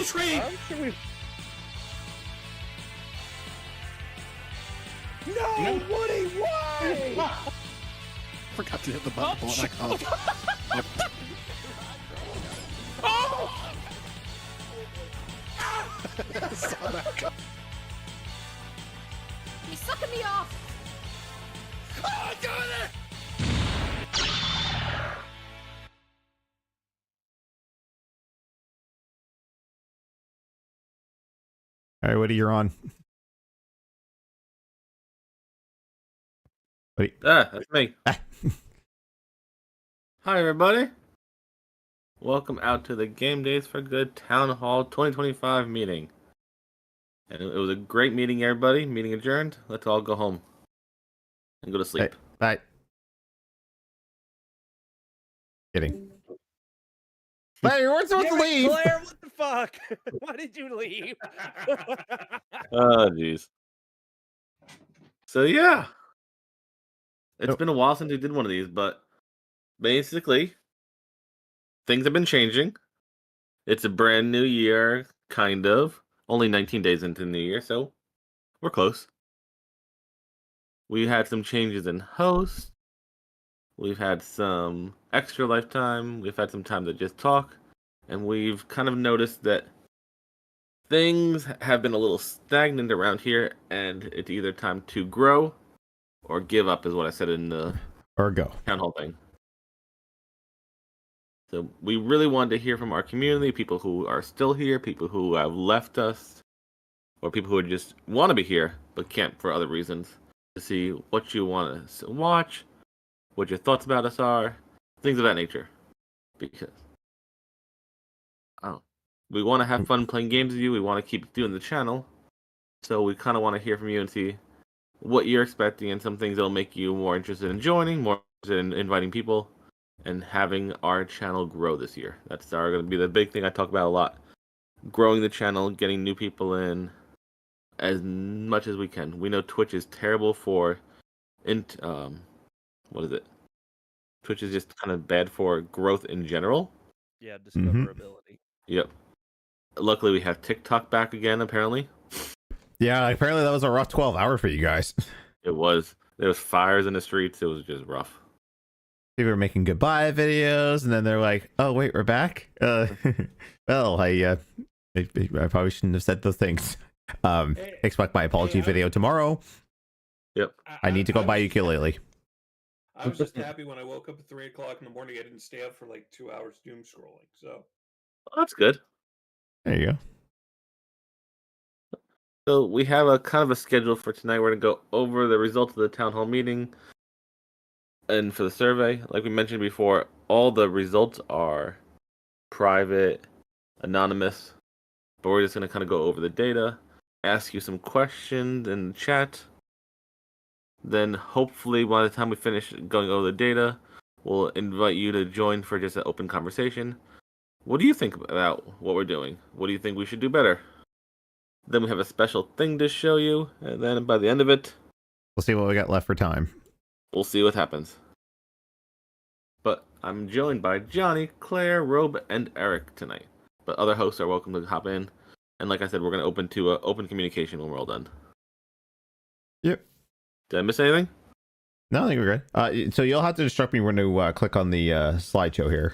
infiltrate! No, Woody, why? Forgot to hit the button. Oh! Saw that come. He's sucking me off! Oh, I got it! All right, Woody, you're on. Wait. That's me. Hi, everybody. Welcome out to the Game Days for Good Town Hall 2025 meeting. And it was a great meeting, everybody. Meeting adjourned. Let's all go home and go to sleep. Hey, bye. Kidding. Hey, you weren't supposed to leave. Claire, what the fuck? Why did you leave? Oh, jeez. So, yeah. It's been a while since we did one of these, but basically, things have been changing. It's a brand new year, kind of. Only 19 days into the new year, so we're close. We had some changes in hosts. We've had some extra lifetime. We've had some time to just talk. And we've kind of noticed that things have been a little stagnant around here, and it's either time to grow or give up, is what I said in the Or go. town hall thing. So we really wanted to hear from our community, people who are still here, people who have left us, or people who just want to be here but can't for other reasons, to see what you want to watch, what your thoughts about us are, things of that nature. Because we want to have fun playing games with you. We want to keep doing the channel. So we kind of want to hear from you and see what you're expecting and some things that'll make you more interested in joining, more interested in inviting people, and having our channel grow this year. That's going to be the big thing I talk about a lot. Growing the channel, getting new people in as much as we can. We know Twitch is terrible for what is it? Twitch is just kind of bad for growth in general. Yeah, discoverability. Yep. Luckily, we have TikTok back again, apparently. Yeah, apparently that was a rough 12 hours for you guys. It was. There was fires in the streets. It was just rough. People were making goodbye videos, and then they're like, "Oh wait, we're back." Well, I probably shouldn't have said those things. Expect my apology video tomorrow. Yep. I need to go buy ukulele. I was just happy when I woke up at 3 o'clock in the morning. I didn't stay up for like 2 hours doom scrolling. So That's good. There you go. So we have a kind of a schedule for tonight. We're going to go over the results of the town hall meeting. And for the survey, like we mentioned before, all the results are private, anonymous. But we're just going to kind of go over the data, ask you some questions in the chat. Then hopefully by the time we finish going over the data, we'll invite you to join for just an open conversation. What do you think about what we're doing? What do you think we should do better? Then we have a special thing to show you, and then by the end of it, We'll see what we got left for time. we'll see what happens. But I'm joined by Johnny, Claire, Robe, and Eric tonight. But other hosts are welcome to hop in. And like I said, we're going to open to open communication when we're all done. Yep. Did I miss anything? No, I think we're good. So you'll have to instruct me when to click on the slideshow here.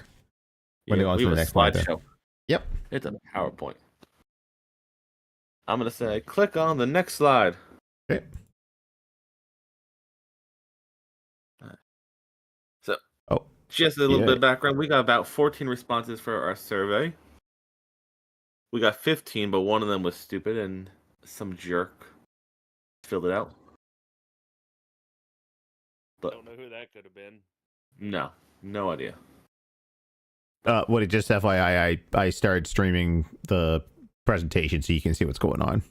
When to go on we to have the a next slide there. slideshow. Yep. It's a PowerPoint. I'm going to say, click on the next slide. Okay. So, Oh, just a little bit of background. We got about 14 responses for our survey. We got 15, but one of them was stupid and some jerk filled it out. But Don't know who that could have been. no idea. Woody, just FYI, I started streaming the presentation so you can see what's going on.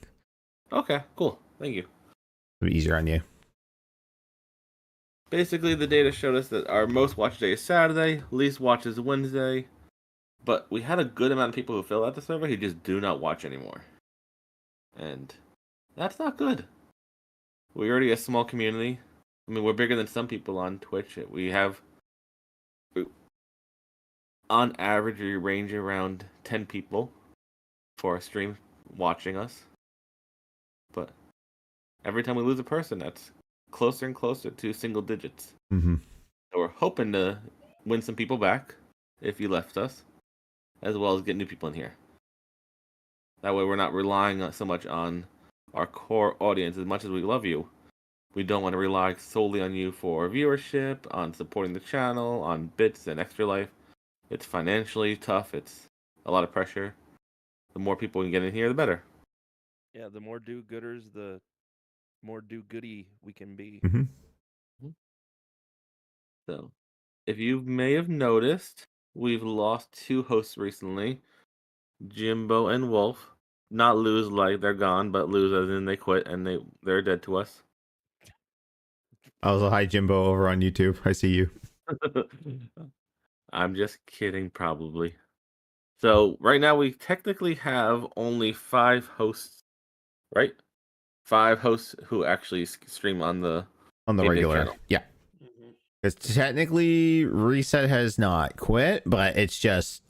Okay, cool. Thank you. It'll be easier on you. Basically, the data showed us that our most watched day is Saturday, least watch is Wednesday, but we had a good amount of people who fill out the survey who just do not watch anymore. And that's not good. We're already a small community. I mean, we're bigger than some people on Twitch. We have, on average, we range around 10 people for a stream watching us. But every time we lose a person, that's closer and closer to single digits. Mm-hmm. So we're hoping to win some people back if you left us, as well as get new people in here. That way we're not relying so much on our core audience. As much as we love you, we don't want to rely solely on you for viewership, on supporting the channel, on bits and extra life. It's financially tough. It's a lot of pressure. The more people we can get in here, the better. Yeah, the more do-gooders, the more do-goody we can be. Mm-hmm. So, if you may have noticed, we've lost 2 hosts recently, Jimbo and Wolf. Not lose like they're gone, but lose as in they quit and they're dead to us. Also, hi Jimbo over on YouTube. I see you. I'm just kidding, probably. So right now we technically have only 5 hosts, right? 5 hosts who actually stream on the Gamedays regular. channel. Yeah. Mhm. Because technically Reset has not quit, but it's just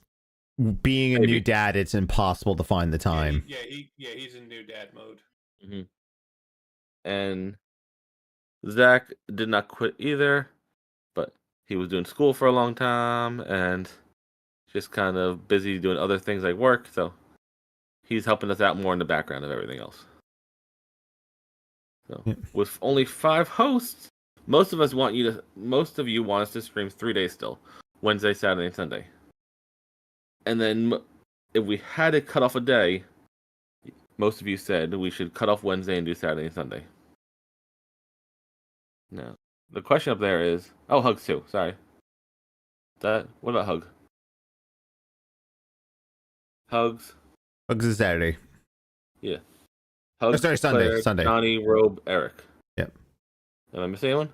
being a Maybe. new dad, it's impossible to find the time. He's in new dad mode. Mm-hmm. And Zach did not quit either, but he was doing school for a long time and just kind of busy doing other things like work, so he's helping us out more in the background of everything else. So Yeah. with only 5 hosts, most of you want us to stream 3 days still, Wednesday, Saturday, and Sunday. And then if we had to cut off a day, most of you said we should cut off Wednesday and do Saturday and Sunday. No. The question up there is, Hugs too. Sorry. What about Hug? Hugs. Hugs is Saturday. Yeah. Hugs. Sorry, Claire, Sunday. Johnny, Robe, Eric. Yep. Am I missing anyone?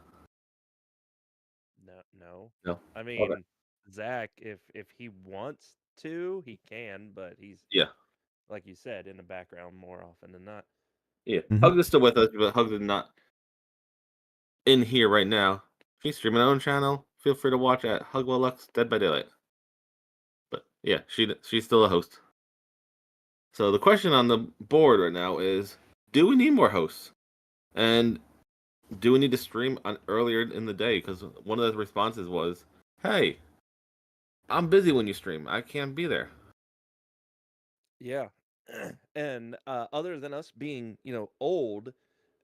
No. No. I mean, Zach, if he wants to, he can, but he's Yeah. like you said, in the background more often than not. Yeah. Mhm. Hugs is still with us, but Hugs is not in here right now. She's streaming her own channel. Feel free to watch at Hugwell Lux Dead by Daylight. But yeah, she's still a host. So the question on the board right now is, do we need more hosts? And do we need to stream on earlier in the day? Because one of the responses was, hey, I'm busy when you stream. I can't be there. Yeah. And other than us being, old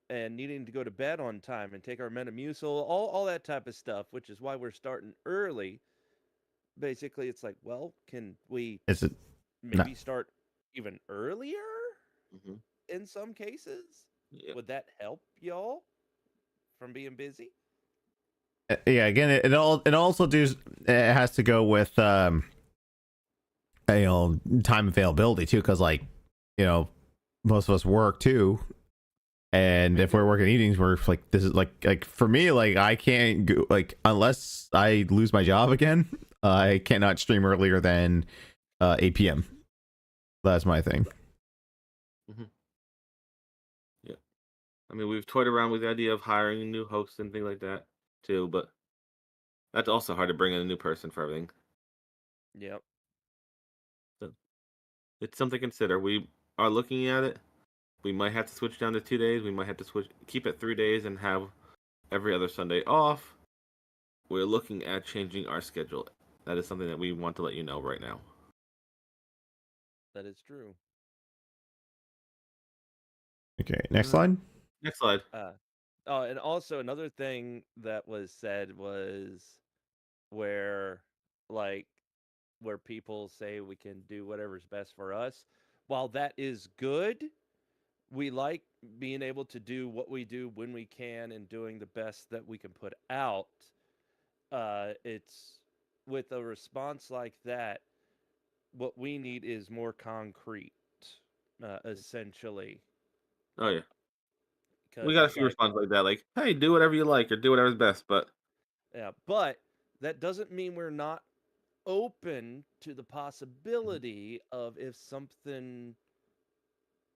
and needing to go to bed on time and take our Metamucil, all that type of stuff, which is why we're starting early. Basically, it's like, well, can we Is it maybe start even earlier Mm-hmm. in some cases? Yeah. Would that help y'all from being busy? Yeah, again, it also it has to go with time availability too, because like most of us work too, and if we're working evenings, we're like, this is like for me, like I can't go, like, unless I lose my job again, I cannot stream earlier than 8 p.m. That's my thing. Mm-hmm. Yeah. I mean, we've toyed around with the idea of hiring new hosts and things like that too, but that's also hard to bring in a new person for everything. Yep. So it's something to consider. We are looking at it. We might have to switch down to 2 days. We might have to keep it 3 days and have every other Sunday off. We're looking at changing our schedule. That is something that we want to let you know right now. That is true. Okay, next slide. Next slide. Oh, and also another thing that was said was where, like, where people say we can do whatever's best for us. While that is good, we like being able to do what we do when we can and doing the best that we can put out. It's with a response like that, what we need is more concrete, essentially. Oh yeah, we 'Cause got a it's few like, responses like that, like, "Hey, do whatever you like or do whatever's best." But yeah, but that doesn't mean we're not open to the possibility of if something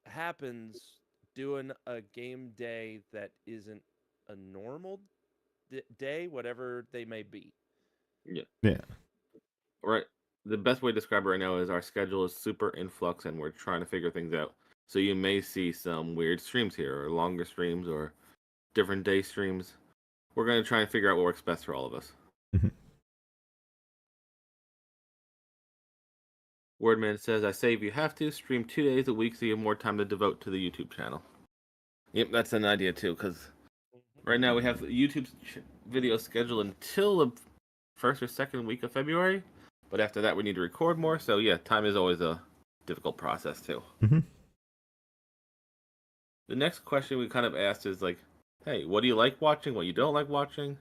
happens doing a game day that isn't a normal day, whatever they may be. yeah, Yeah. right. the best way to describe it right now is our schedule is super in flux and we're trying to figure things out. So you may see some weird streams here, or longer streams, or different day streams. We're going to try and figure out what works best for all of us. Mhm. Wordman says, I say if you have to, stream 2 days a week so you have more time to devote to the YouTube channel. Yep, that's an idea too, because right now we have YouTube video scheduled until the first or second week of February, but after that we need to record more, so yeah, time is always a difficult process too. Mm-hmm. The next question we kind of asked is like, hey, what do you like watching, what you don't like watching?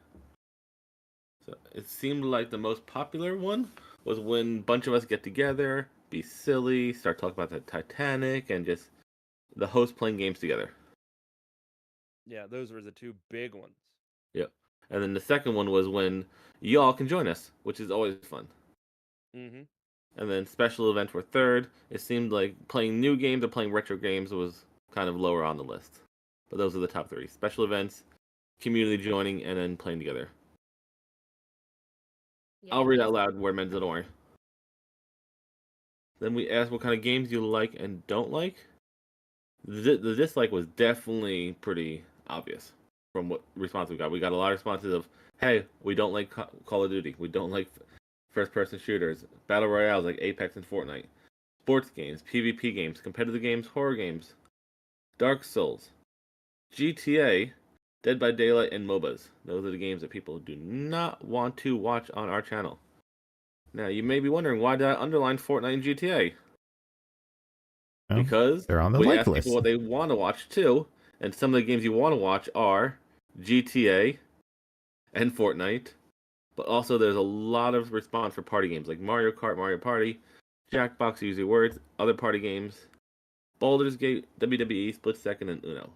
So it seemed like the most popular one was when a bunch of us get together, be silly, start talking about the Titanic, and just the host playing games together. Yeah, those were the two big ones. Yep. And then the second one was when y'all can join us, which is always fun. Mm-hmm. And then special events were third. It seemed like playing new games or playing retro games was kind of lower on the list. But those are the top three. Special events, community joining, and then playing together. Yeah, I'll read out loud where men's don't worry. Then we asked what kind of games you like and don't like. The dislike was definitely pretty obvious from what response we got. We got a lot of responses of, hey, we don't like Call of Duty. We don't like first-person shooters, battle royales like Apex and Fortnite, sports games, PvP games, competitive games, horror games, Dark Souls, GTA, Dead by Daylight, and MOBAs. Those are the games that people do not want to watch on our channel. Now, you may be wondering, why did I underline Fortnite and GTA? Well, Because they're on the we like asked list. people what they want to watch too, and some of the games you want to watch are GTA and Fortnite, but also there's a lot of response for party games like Mario Kart, Mario Party, Jackbox, Easy Words, other party games, Baldur's Gate, WWE, Split Second, and Uno.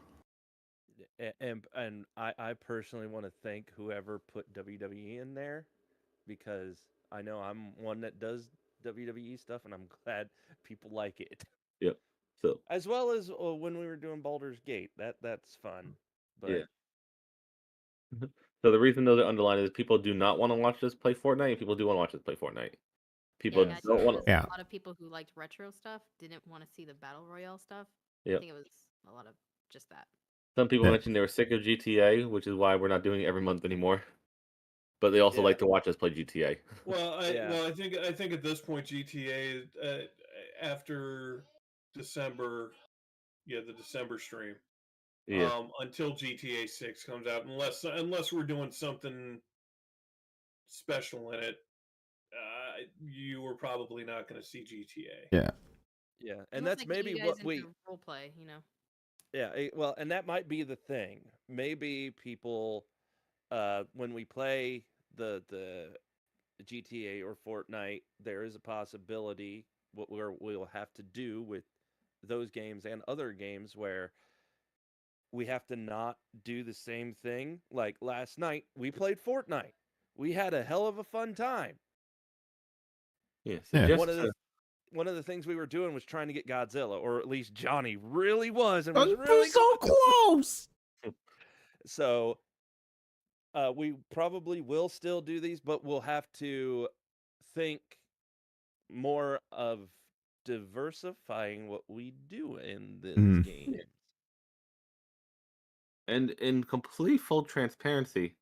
And I personally want to thank whoever put WWE in there, because I know I'm one that does WWE stuff, and I'm glad people like it. Yep. So As well as when we were doing Baldur's Gate, that's fun. But yeah. So the reason those are underlined is people do not want to watch us play Fortnite, and people do want to watch us play Fortnite. People Yeah, I don't think want it was to. Yeah. a lot of people who liked retro stuff didn't want to see the battle royale stuff. I Yep. think it was a lot of just that. Some people Yeah. mentioned they were sick of GTA, which is why we're not doing it every month anymore. But they also Yeah. like to watch us play GTA. Well, Yeah. I think at this point GTA after December, the December stream, Yeah. until GTA 6 comes out, unless we're doing something special in it, you were probably not going to see GTA. Yeah. yeah, and Unless that's they get maybe you guys what we. into role play, Yeah, well, and that might be the thing. Maybe people, when we play the GTA or Fortnite, there is a possibility what we'll have to do with those games and other games where we have to not do the same thing. Like last night, we played Fortnite. We had a hell of a fun time. Yeah. So Yeah. just One of the things we were doing was trying to get Godzilla, or at least Johnny really was, and Oh, was you really were so close. So we probably will still do these, but we'll have to think more of diversifying what we do in this Mm. game. and in complete full transparency,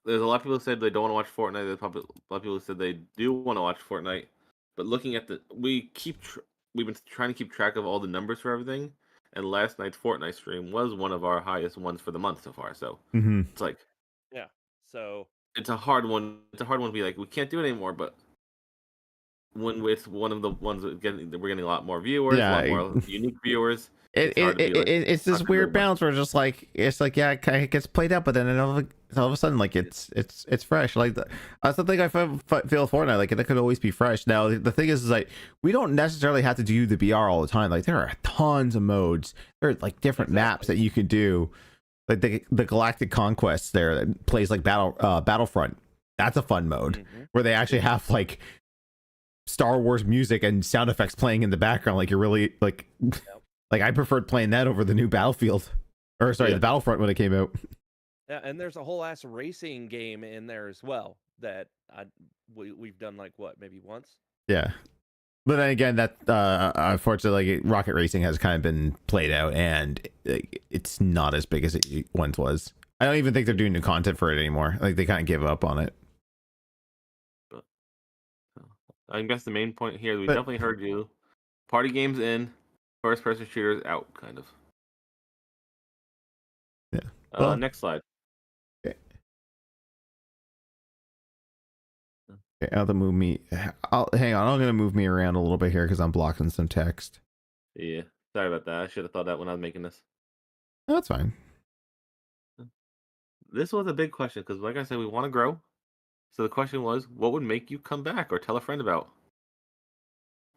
there's a lot of people who said they don't want to watch Fortnite. There's probably a lot of people who said they do want to watch Fortnite. But looking at we've been trying to keep track of all the numbers for everything. And last night's Fortnite stream was one of our highest ones for the month so far. So Mm-hmm. it's like Yeah. So it's a hard one. It's a hard one to be like we can't do it anymore. But when it's one of the ones that we're getting a lot more viewers, Yeah, a lot more unique viewers. It's this not gonna weird do much. balance where it's like yeah, it kind of gets played out, but then all of a sudden like it's fresh. Like that's the thing I feel with Fortnite. Like it could always be fresh. Now the thing is like we don't necessarily have to do the BR all the time. Like there are tons of modes. There are like different maps that you can do. Like the Galactic Conquest there that plays like Battlefront. That's a fun mode where they actually have like Star Wars music and sound effects playing in the background. Like you're really like. Like I preferred playing that over the new Battlefield, or sorry, the Battlefront when it came out. yeah, and there's a whole ass racing game in there as well that we've done like what, maybe once. Yeah. But then again, that unfortunately, like, rocket racing has kind of been played out, and it's not as big as it once was. I don't even think they're doing new content for it anymore. Like, they kind of give up on it. I guess the main point here, we But- definitely heard you. Party games in, first person shooters out, kind of. Yeah. Well- Next slide. Okay, I'll have to move me. Hang on. I'm going to move me around a little bit here because I'm blocking some text. Yeah, sorry about that. I should have thought that when I was making this. No, that's fine. This was a big question because, like I said, we want to grow. So the question was, what would make you come back or tell a friend about?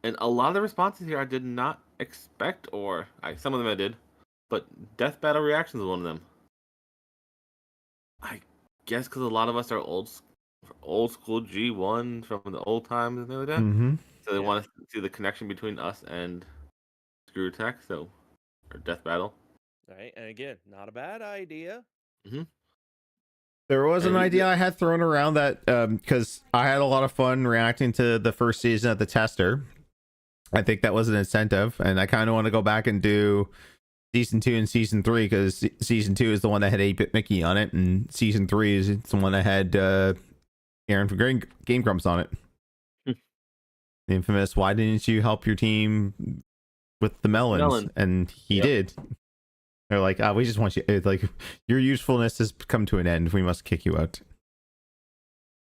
And a lot of the responses here I did not expect, or some of them I did, but Death Battle Reactions was one of them. I guess because a lot of us are old school G1 from the old times and things like that. Mm-hmm. So they want to see the connection between us and Screw Attack, or Death Battle. Right, and again, not a bad idea. There was an And- idea I had thrown around that because I had a lot of fun reacting to the first season of the tester. I think that was an incentive, and I kind of want to go back and do season 2 and season 3 because season 2 is the one that had 8-Bit Mickey on it, and season 3 is the one that had Aaron from Game Grumps on it. The infamous, why didn't you help your team with the melons? And he did. They're like, we just want you. It's like, your usefulness has come to an end. We must kick you out.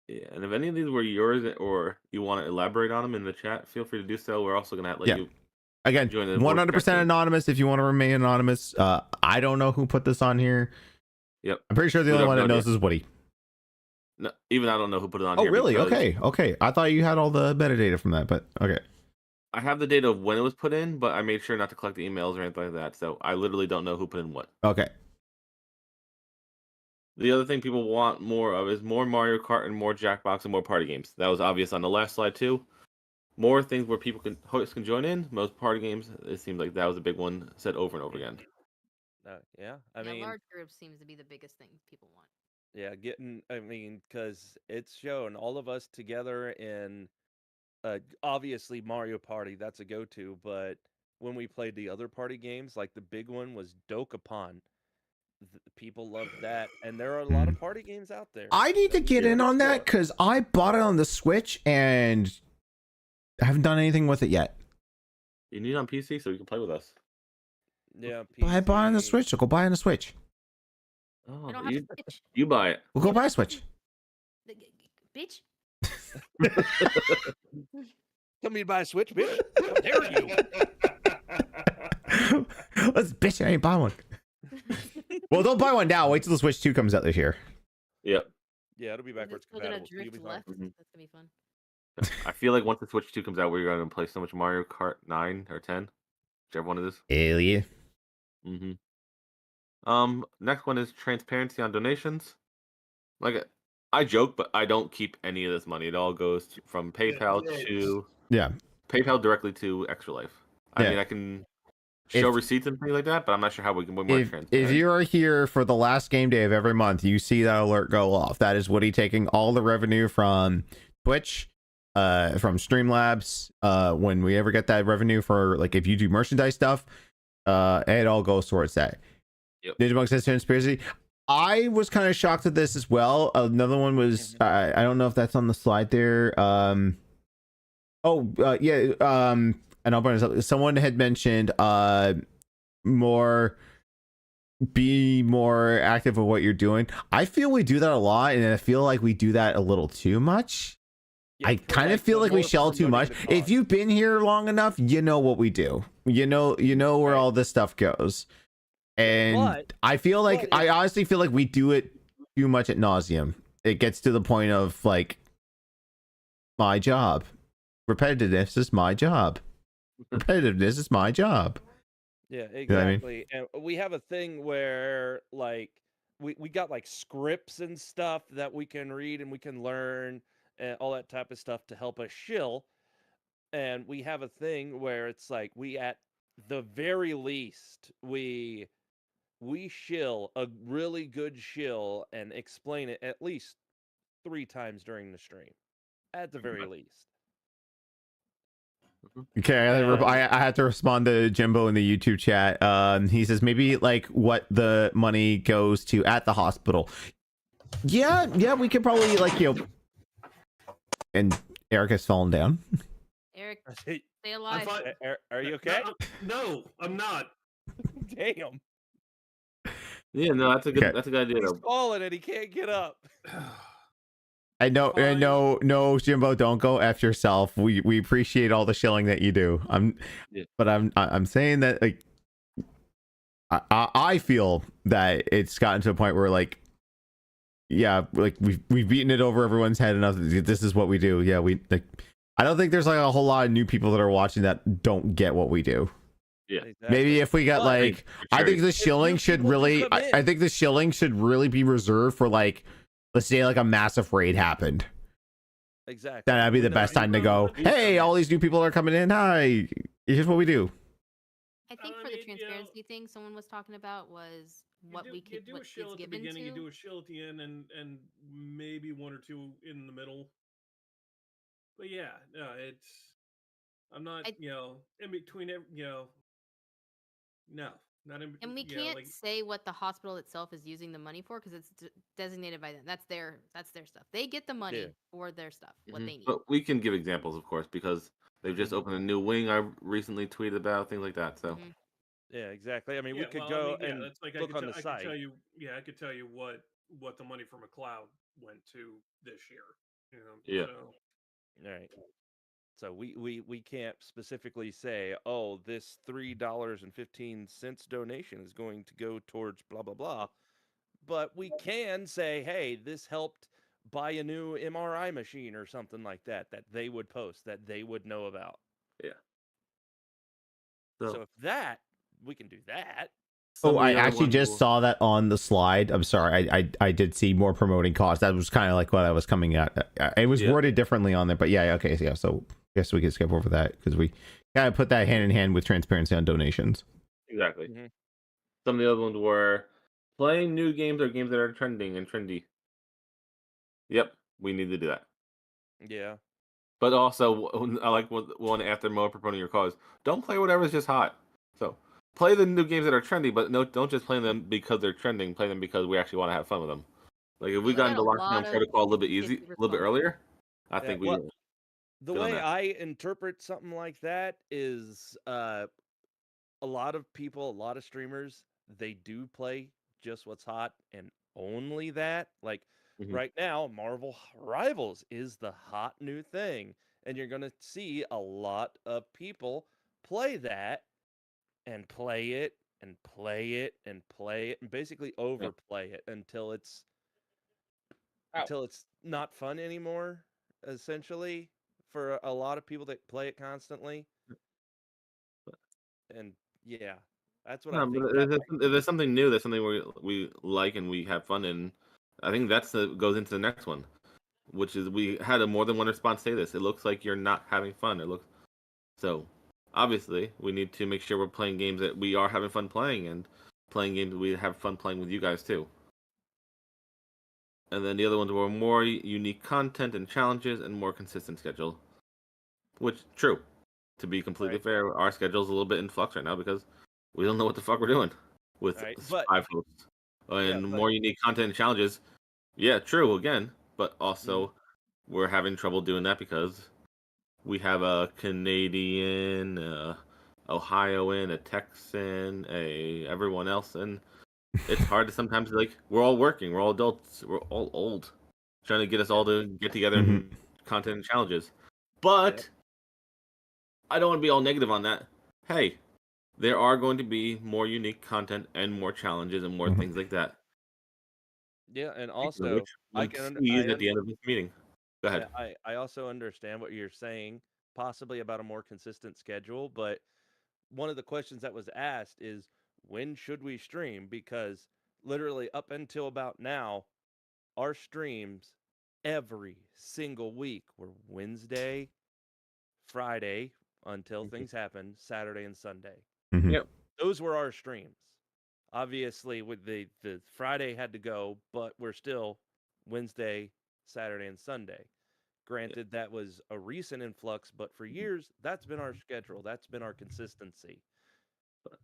Yeah, and if any of these were yours or you want to elaborate on them in the chat, feel free to do so. We're also going to let you. Again, Join the 100% voice chat. anonymous if you want to remain anonymous. I don't know who put this on here. Yep. I'm pretty sure the We only don't one that know knows is Woody. No, even I don't know who put it on Oh, here. really? because Okay. I thought you had all the metadata from that, but okay. I have the data of when it was put in, but I made sure not to collect the emails or anything like that. So I literally don't know who put in what. Okay. The other thing people want more of is more Mario Kart and more Jackbox and more party games. That was obvious on the last slide too. More things where hosts can join in. Most party games, it seems like that was a big one said over and over again. I mean, large groups seems to be the biggest thing people want. yeah, because it's shown all of us together in, obviously Mario Party, that's a go-to, but when we played the other party games, like the big one was Dokapon. People loved that, and there are a lot of party games out there. I need to get in on that because I bought it on the Switch and I haven't done anything with it yet. You need it on PC so you can play with us. Yeah, I bought it on the PC. Switch, so go buy it on the Switch. Oh, I don't have a Switch. you buy it. We'll go buy a Switch. Bitch. Tell me to buy a Switch, bitch. How dare you? Let's bitch, I ain't buy one. Well, don't buy one now. Wait till the Switch 2 comes out this year. Yep. Yeah, it'll be backwards Still gonna compatible. You'll drift be fine. left. Mhm. That's gonna be fun. I feel like once the Switch 2 comes out, we're going to play so much Mario Kart 9 or 10, whichever one it is. Hell yeah. Next one is transparency on donations. Like, I joke, but I don't keep any of this money. It all goes from PayPal to Yeah. PayPal directly to Extra Life. I Yeah. mean, I can show If- receipts and things like that, but I'm not sure how we can be more transparent. If you are here for the last game day of every month, you see that alert go off. That is Woody taking all the revenue from Twitch, from Streamlabs. When we ever get that revenue for, like, if you do merchandise stuff, it all goes towards that. Yep. Digimon says conspiracy. I was kind of shocked at this as well. Another one was I don't know if that's on the slide there. And I'll bring this up. Someone had mentioned be more active with what you're doing. I feel we do that a lot, and I feel like we do that a little too much. Yeah, I for, kind of feel the like we more shell too much. promoting the If cause. you've been here long enough, you know what we do. You know where Right. all this stuff goes. And But- I feel like but I honestly feel like we do it too much at nauseum. It gets to the point of, like, my job. Repetitiveness is my job. Repetitiveness is my job. Yeah, know what I mean? exactly. And we have a thing where, like, we got like scripts and stuff that we can read and we can learn and all that type of stuff to help us shill. And we have a thing where it's like we, at the very least, we shill a really good shill and explain it at least 3 times during the stream, at the very least. Okay, I had to respond to Jimbo in the YouTube chat. He says maybe like what the money goes to at the hospital. Yeah, we could probably like and Eric has fallen down. Eric, Hey, stay I'm alive. fine. Are you okay? No, I'm not. Damn. Yeah, no, that's a good Okay. that's a good idea He's though. falling and he can't get up. I know, Fine. no, Jimbo, don't go f yourself. We appreciate all the shilling that you do. But I'm saying that like I feel that it's gotten to a point where like like we've beaten it over everyone's head enough. This is what we do. Yeah, we like. I don't think there's like a whole lot of new people that are watching that don't get what we do. Yeah. Exactly. Maybe if we got But- like, I think the shilling new should people do really, come I in. think the shilling should really be reserved for like, let's say like a massive raid happened. Exactly. That'd be the When best those time to people go. do come Hey, in. all these new people are coming in. Hi, here's what we do. I think I for the mean, you know, transparency thing someone was talking about was what we you could do what a shill is at the given beginning, to. you do a shill at the end, and maybe one or two in the middle. But yeah, no, it's I'm not in between no, not in And we yeah, can't like say what the hospital itself is using the money for because it's designated by them. That's their stuff. They get the money Yeah. for their stuff, what Mhm. they need. But we can give examples, of course, because they've just Mhm. opened a new wing. I recently tweeted about things like that. So Mhm. Yeah, exactly. I mean, we yeah, could well, go I mean, yeah, and that's like look on the I could tell site. you, I could tell you what the money from McLeod went to this year. Yeah. So All right. So we can't specifically say, oh, this $3.15 donation is going to go towards blah blah blah. But we can say, hey, this helped buy a new MRI machine or something like that they would post, that they would know about. Yeah. So So if that, we can do that. some Oh, of I the other actually ones just will- saw that on the slide. I'm sorry. I did see more promoting costs. That was kind of like what I was coming at. It was Yeah. worded differently on there, but yeah, okay, yeah. So I guess we can skip over that because we gotta put that hand in hand with transparency on donations. exactly. Mhm. Some of the other ones were playing new games or games that are trending and trendy. Yep, we need to do that. Yeah. But also, I like one after more promoting your cause. Don't play whatever's just hot. So play the new games that are trendy, but no, don't just play them because they're trending. Play them because we actually want to have fun with them. Like if we We got got into a Lockdown lot of Protocol a little bit kids easy, who a little bit responded. earlier, I Yeah, think we. well, the good on way that. I interpret something like that is a lot of people, a lot of streamers, they do play just what's hot and only that. Like Mhm. right now, Marvel Rivals is the hot new thing. And you're going to see a lot of people play that and play it and play it and play it and basically overplay it until it's not fun anymore, essentially, for a lot of people that play it constantly. And yeah, that's what I No, think. but That if there's something new, that's something we like and we have fun in. I think goes into the next one, which is we had a more than one response say this. It looks like you're not having fun. It looks so. Obviously, we need to make sure we're playing games that we are having fun playing and playing games we have fun playing with you guys too. And then the other ones were more unique content and challenges and more consistent schedule. Which true. To be completely Right. fair, our schedule's a little bit in flux right now because we don't know what the fuck we're doing with Right, but 5 hosts. And but- more unique content and challenges. Yeah, true again, but also we're having trouble doing that because we have a Canadian, Ohioan, a Texan, everyone else, and it's hard to sometimes like we're all working, we're all adults, we're all old, trying to get us all to get together and content and challenges. But I don't want to be all negative on that. Hey, there are going to be more unique content and more challenges and more things like that. yeah, and Speaking of also which, I we'll can see you at the end of this meeting. Go ahead. I also understand what you're saying, possibly about a more consistent schedule, but one of the questions that was asked is when should we stream? Because literally up until about now, our streams every single week were Wednesday, Friday until things happen, Saturday and Sunday. Yep. Those were our streams. Obviously, with the Friday had to go, but we're still Wednesday, Saturday, and Sunday. Granted, that was a recent influx, but for years, that's been our schedule. That's been our consistency.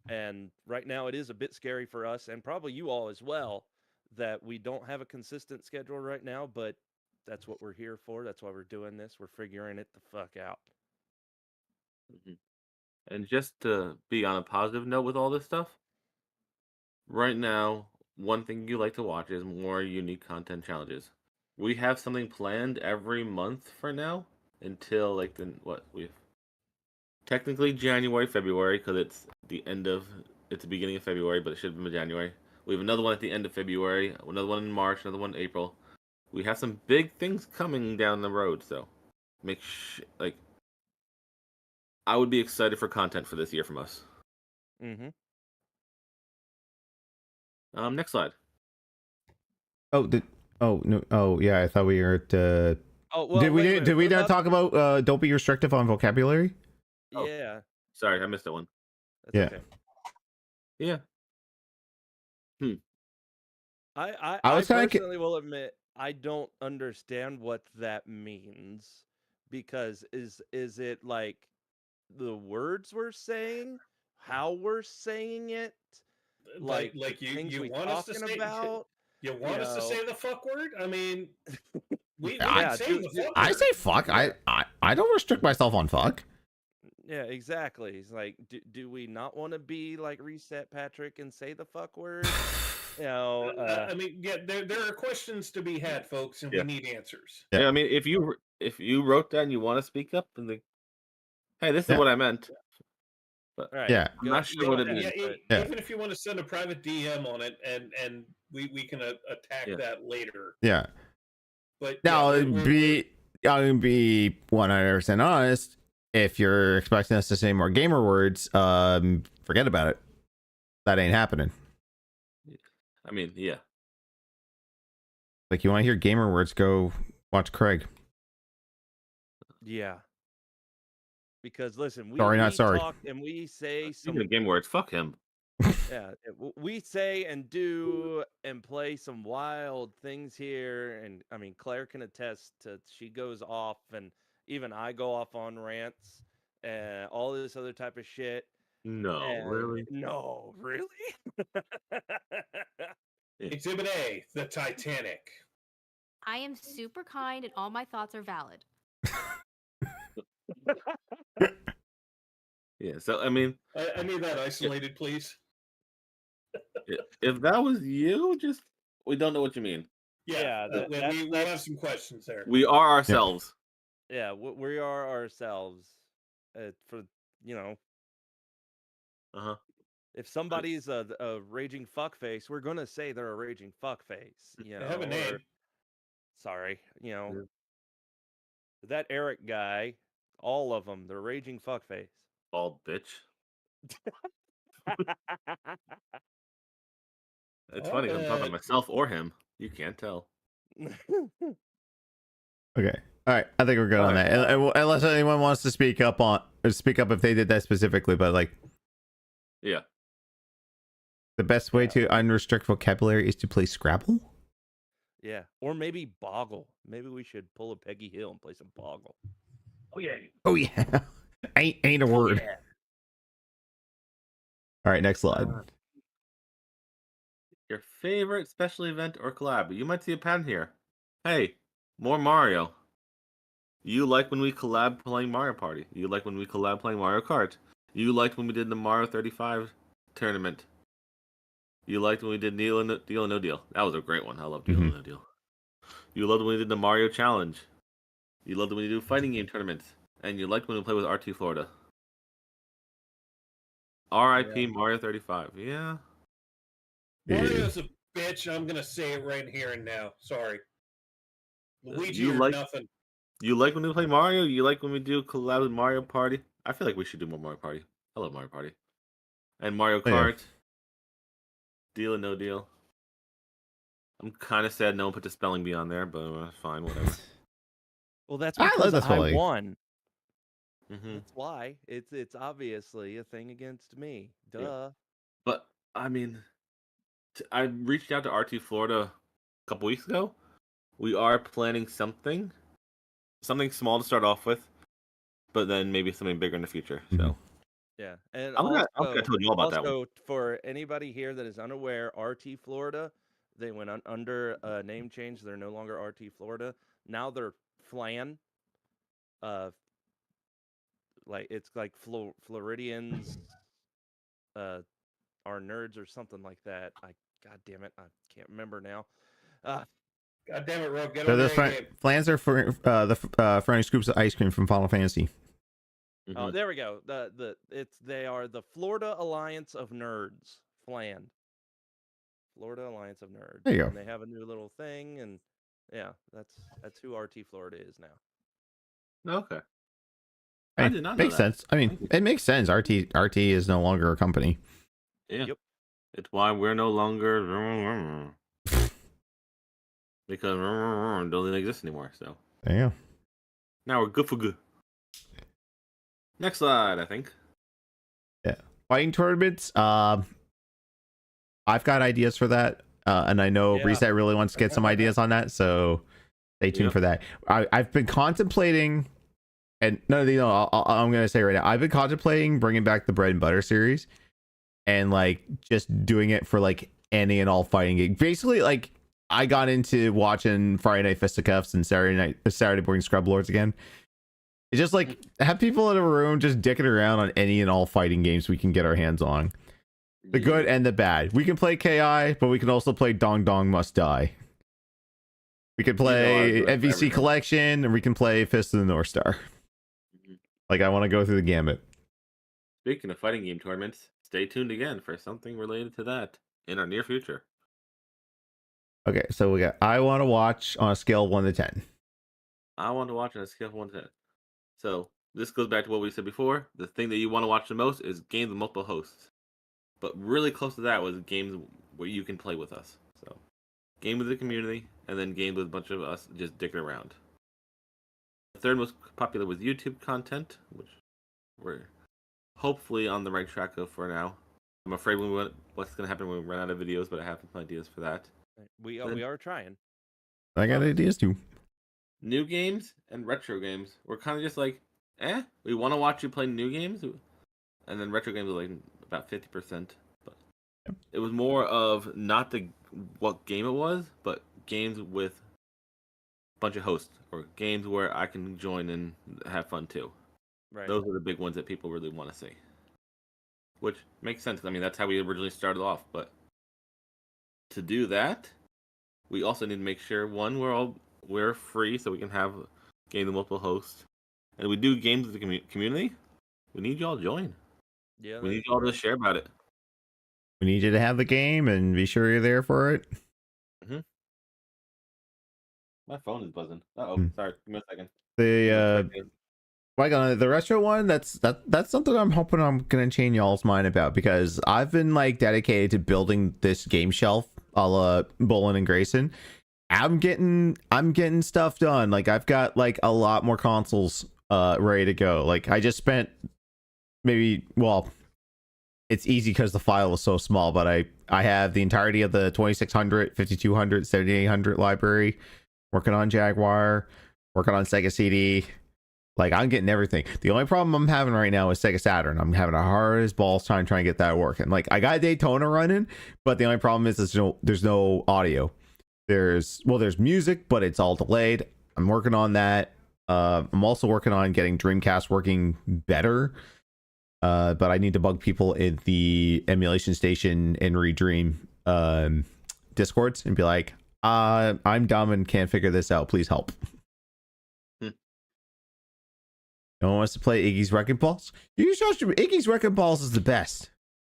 And right now, it is a bit scary for us and probably you all as well that we don't have a consistent schedule right now, but that's what we're here for. That's why we're doing this. We're figuring it the fuck out. Mhm. And just to be on a positive note with all this stuff, right now, one thing you like to watch is more unique content challenges. We have something planned every month for now until like we've technically January, February, because it's the beginning of February, but it should have been January. We have another one at the end of February, another one in March, another one in April. We have some big things coming down the road, so like I would be excited for content for this year from us. Mm-hmm. Next slide. Oh, no. Oh, yeah. I thought we were at. Oh, well, Did we wait, did we what not about- talk about don't be restrictive on vocabulary? Oh. Yeah, Sorry, I missed that one. that's Yeah. okay. Yeah. I was kinda personally will admit I don't understand what that means because is it like the words we're saying, how we're saying it, like the you things we want us to talking say about? you want us to know. say the fuck word? I mean, we I- can say the fuck I word. say fuck. I don't restrict myself on fuck. Yeah, exactly. It's like, do we not want to be like Reset Patrick and say the fuck word? I mean, yeah, there are questions to be had, folks, and Yeah. we need answers. Yeah. Yeah, I mean, if you wrote that and you want to speak up and like, hey, this is Yeah. what I meant. Right. Yeah. I'm not sure what it Yeah, means. e- Yeah. even if you want to send a private DM on it, and we can attack Yeah. that later. Yeah. But Now, yeah, I'm gonna be 100% honest. If you're expecting us to say more gamer words, forget about it. That ain't happening. I mean, yeah. Like, you want to hear gamer words? Go watch Craig. Yeah. Because listen, we Sorry, not sorry. talk and we say some Speaking of game words, fuck him. we say and do and play some wild things here, and I mean Claire can attest to she goes off, and even I go off on rants and all this other type of shit. No, And really? no, really. Exhibit A, the Titanic. I am super kind and all my thoughts are valid. Yeah. So I mean, I need that isolated, please. if that was you, just we don't know what you mean. Yeah, Yeah, we have some questions there. We are ourselves. Yeah, we are ourselves. For you know, Uh huh. if somebody's a raging fuckface, we're gonna say they're a raging fuckface. You know, They have a name. Sorry, Yeah. that Eric guy, all of them, they're raging fuckface. Bald bitch. It's funny. I'm talking about myself or him. You can't tell. Okay. All right. I think we're good on Alright. that. Unless anyone wants to speak up if they did that specifically, but like Yeah. the best way to unrestrict vocabulary is to play Scrabble. Yeah, or maybe Boggle. Maybe we should pull a Peggy Hill and play some Boggle. Oh yeah. Oh yeah. ain't a word. Yeah. All right. Next slide. Your favorite special event or collab? You might see a pattern here. Hey, more Mario. You like when we collab playing Mario Party. You like when we collab playing Mario Kart. You liked when we did the Mario 35 tournament. You liked when we did Deal or No Deal. That was a great one. I love Deal or No Deal. You loved when we did the Mario Challenge. You loved when we do fighting game tournaments. And you liked when we play with RT Florida. R.I.P. Mario 35. Yeah. Mario's a bitch. I'm gonna say it right here and now. Sorry. Luigi You or like- nothing. You like when we play Mario? You like when we do collab with Mario Party? I feel like we should do more Mario Party. I love Mario Party. And Mario Oh, yeah. Kart. Deal or No Deal. I'm kind of sad no one put the spelling bee on there, but fine, whatever. Well, that's I love because the I spelling. won. Hmm. That's why. It's obviously a thing against me. Duh. Yeah. But, I mean, I reached out to RT Florida a couple weeks ago. We are planning something. something small to start off with, but then maybe something bigger in the future. So Mhm. Yeah, and I think I told you all about that one. also for anybody here that is unaware, RT Florida, they went under a name change. They're no longer RT Florida. Now they're Flan. Uh, like it's like Floridians, are nerds or something like that. God damn it, I can't remember now. God damn it, Rogue. Get So on those your A game. flans are for the French scoops of ice cream from Final Fantasy. Oh, Mhm. there we go. They are the Florida Alliance of Nerds. Flan. Florida Alliance of Nerds. There you go. And they have a new little thing, and yeah, that's who RT Florida is now. Okay. I did not know Makes that. sense. I mean, it makes sense. RT is no longer a company. Yeah. Yep. It's why we're no longer because doesn't exist anymore. So There you go. now we're good for good. Next slide, I think. Fighting tournaments. I've got ideas for that, and I know Yeah. Reset really wants to get some ideas on that. So stay tuned Yep. for that. I've been contemplating, and I'm going to say right now, I've been contemplating bringing back the Bread and Butter series, and like just doing it for like any and all fighting game. Basically, like I got into watching Friday Night Fisticuffs and Saturday Morning Scrub Lords again. It's just like have people in a room just dicking around on any and all fighting games we can get our hands on. The good and the bad. We can play KI, but we can also play Dong Dong Must Die. We can play do it for MVC everything. Collection, and we can play Fist of the North Star. Mhm. Like I want to go through the gamut. Speaking of fighting game tournaments, stay tuned again for something related to that in our near future. Okay, so we got I want to watch on a scale of 1 to 10. I want to watch on a scale of 1 to 10. So this goes back to what we said before. The thing that you want to watch the most is games with multiple hosts. But really close to that was games where you can play with us. So game with the community, and then games with a bunch of us just dicking around. The third most popular was YouTube content, which we're hopefully on the right track of for now. I'm afraid what's going to happen when we run out of videos, but I have some ideas for that. We are trying. I got ideas too. New games and retro games were kind of just like, we want to watch you play new games, and then retro games are like about 50%. But it was more of not what game it was, but games with a bunch of hosts or games where I can join and have fun too. Right. Those are the big ones that people really want to see, which makes sense. I mean, that's how we originally started off. But to do that, we also need to make sure we're free so we can have games with multiple hosts, and we do games with the community. We need y'all to join. Yeah. We need y'all to share about it. We need you to have the game and be sure you're there for it. My phone is buzzing. Sorry. Give me a second. The retro one, that's something I'm hoping I'm gonna change y'all's mind about, because I've been like dedicated to building this game shelf a la Bolin and Grayson. I'm getting stuff done. Like I've got like a lot more consoles ready to go. Like I just spent it's easy because the file was so small, but I have the entirety of the 2600, 5200, 7800 library, working on Jaguar, working on Sega CD. Like I'm getting everything. The only problem I'm having right now is Sega Saturn. I'm having a hard as balls trying to get that working. Like I got Daytona running, but the only problem is there's no audio. There's music, but it's all delayed. I'm working on that. I'm also working on getting Dreamcast working better. But I need to bug people in the emulation station and Redream Discords and be like, I'm dumb and can't figure this out. Please help. No one wants to play Iggy's Wrecking Balls? You should Iggy's Wrecking Balls is the best.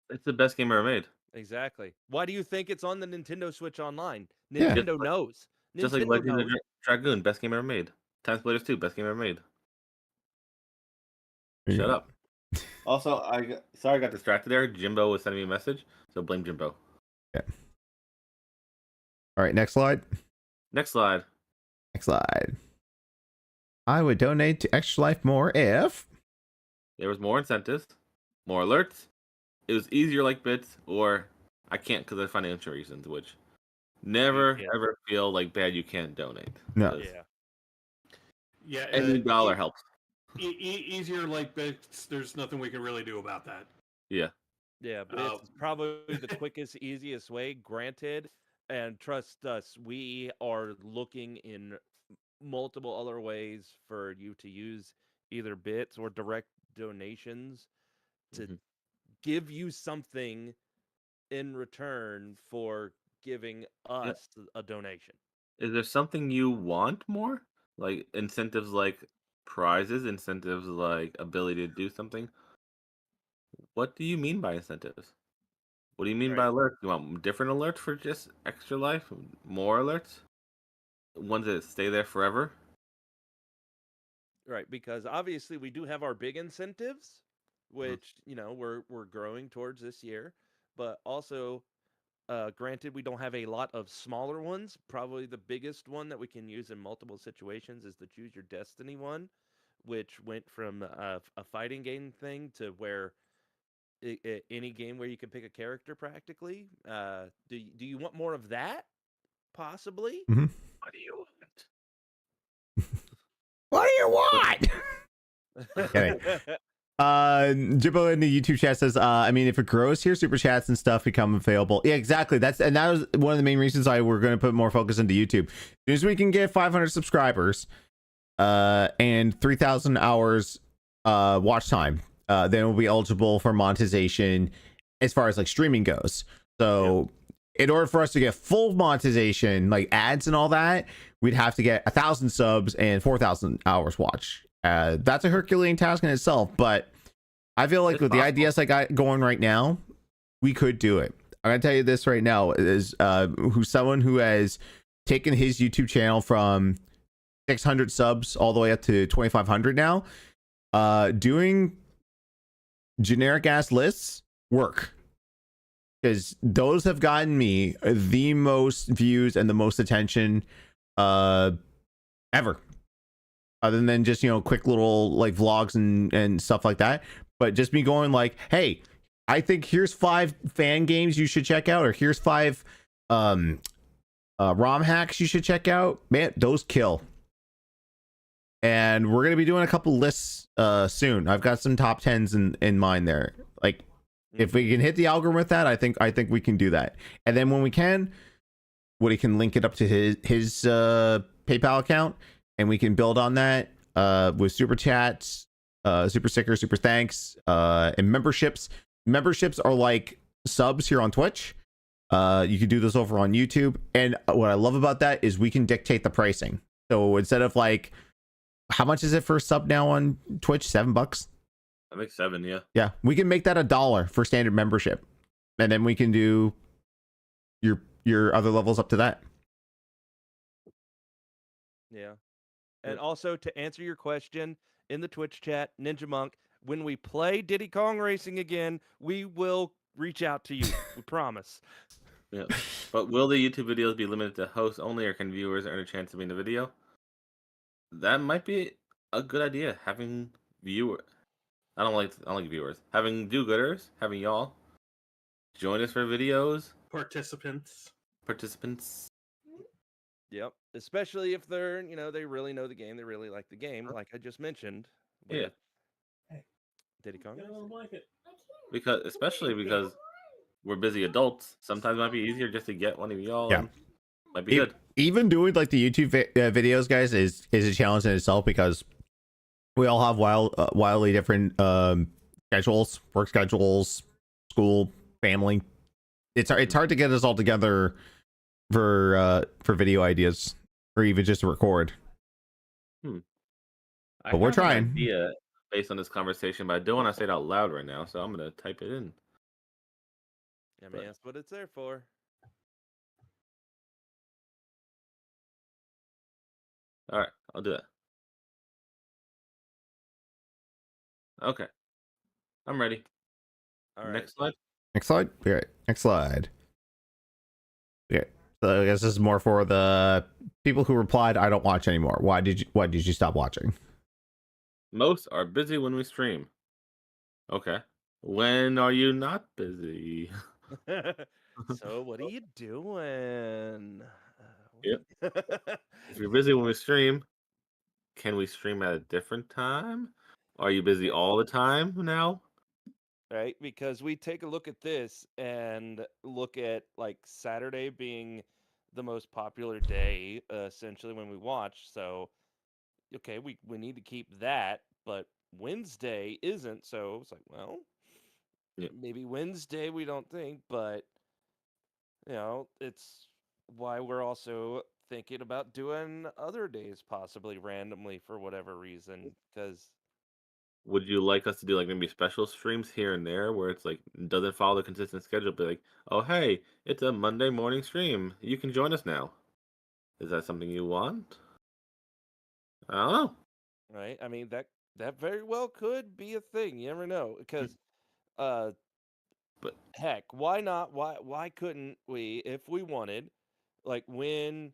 It's the best game ever made. Exactly. Why do you think it's on the Nintendo Switch Online? Yeah. Nintendo knows. Just like Nintendo Legend of knows. Dragoon, best game ever made. Time Splitters 2, best game ever made. Shut up. Also, I got distracted there. Jimbo was sending me a message, so blame Jimbo. Yeah. All right, next slide. Next slide. I would donate to Extra Life more if There was more incentives, more alerts. It was easier like bits, or I can't because of financial reasons, which never Yeah. ever feel like bad you can't donate. No. 'Cause Yeah. Yeah, Any dollar helps. Easier like bits. There's nothing we can really do about that. Yeah. Yeah, bits Oh. is probably the quickest, easiest way. Granted, and trust us, we are looking in multiple other ways for you to use either bits or direct donations to Mhm. give you something in return for giving us a donation. Is there something you want more? Like incentives like prizes, incentives like ability to do something? What do you mean by incentives? What do you mean by Right. alerts? You want different alerts for just extra life? More alerts? Ones that stay there forever? Right, because obviously we do have our big incentives, which, we're growing towards this year, but also granted, we don't have a lot of smaller ones. Probably the biggest one that we can use in multiple situations is the Choose Your Destiny one, which went from a fighting game thing to where any game where you can pick a character practically. Do you want more of that? Possibly. Mhm. What do you want? What do you want? Kidding. Jibbo in the YouTube chat says, I mean, if it grows here, super chats and stuff become available. Yeah, exactly. That was one of the main reasons why we're going to put more focus into YouTube. As soon as we can get 500 subscribers, and 3,000 hours, watch time, then we'll be eligible for monetization as far as like streaming goes. So in order for us to get full monetization, like ads and all that, we'd have to get 1,000 subs and 4,000 hours watch. That's a Herculean task in itself, but I feel like It's with the possible. ideas I got going right now, we could do it. I'm gonna tell you this right now is who's someone who has taken his YouTube channel from 600 subs all the way up to 2,500 now. Doing generic ass lists work, because those have gotten me the most views and the most attention ever, other than just quick little like vlogs and stuff like that. But just me going like, hey, I think here's 5 fan games you should check out, or here's 5 ROM hacks you should check out. Man, those kill. And we're gonna be doing a couple lists soon. I've got some top 10s in mind there. Like, if we can hit the algorithm with that, I think we can do that. And then when we can, Woody can link it up to his PayPal account, and we can build on that with super chats, super stickers, super thanks, and memberships. Memberships are like subs here on Twitch. You can do this over on YouTube, and what I love about that is we can dictate the pricing. So instead of like, how much is it for a sub now on Twitch? $7? I think 7, yeah. Yeah, we can make that $1 for standard membership, and then we can do your other levels up to that. Yeah. And also, to answer your question in the Twitch chat, Ninja Monk, when we play Diddy Kong Racing again, we will reach out to you. We promise. Yeah. But will the YouTube videos be limited to hosts only, or can viewers earn a chance to be in the video? That might be a good idea. Having viewer, I don't like viewers. Having do-gooders, having y'all join us for videos, Participants. participants. Yep. Especially if they're, they really know the game. They really like the game, like I just mentioned. Yeah. With Diddy Kong Racing. Blanket. Especially because we're busy adults. Sometimes it might be easier just to get one of y'all. Yeah. And might be good. Even doing like the YouTube videos, guys, is a challenge in itself, because we all have wildly different schedules, work schedules, school, family. It's hard to get us all together for video ideas, or even just to record. I But we're have an trying. idea based on this conversation, but I don't want to say it out loud right now, so I'm gonna type it in. I mean, that's what it's there for. All right, I'll do that. Okay, I'm ready. All right. Next slide. Next slide. Okay, next slide. Okay, so I guess this is more for the people who replied, "I don't watch anymore." Why did you stop watching? Most are busy when we stream. Okay. When are you not busy? So, what are you doing? Yep. If you're busy when we stream, can we stream at a different time? Are you busy all the time now? Right? Because we take a look at this and look at like Saturday being the most popular day, essentially when we watch. So, okay, we need to keep that, but Wednesday isn't. So it's like, well, Yeah. maybe Wednesday we don't think, but it's why we're also thinking about doing other days possibly randomly for whatever reason. Because Would you like us to do like maybe special streams here and there where it's like doesn't follow the consistent schedule? Be like, oh hey, it's a Monday morning stream. You can join us now. Is that something you want? I don't know. right, I mean that very well could be a thing. You never know. Because uh, But heck, why not? Why couldn't we, if we wanted, like when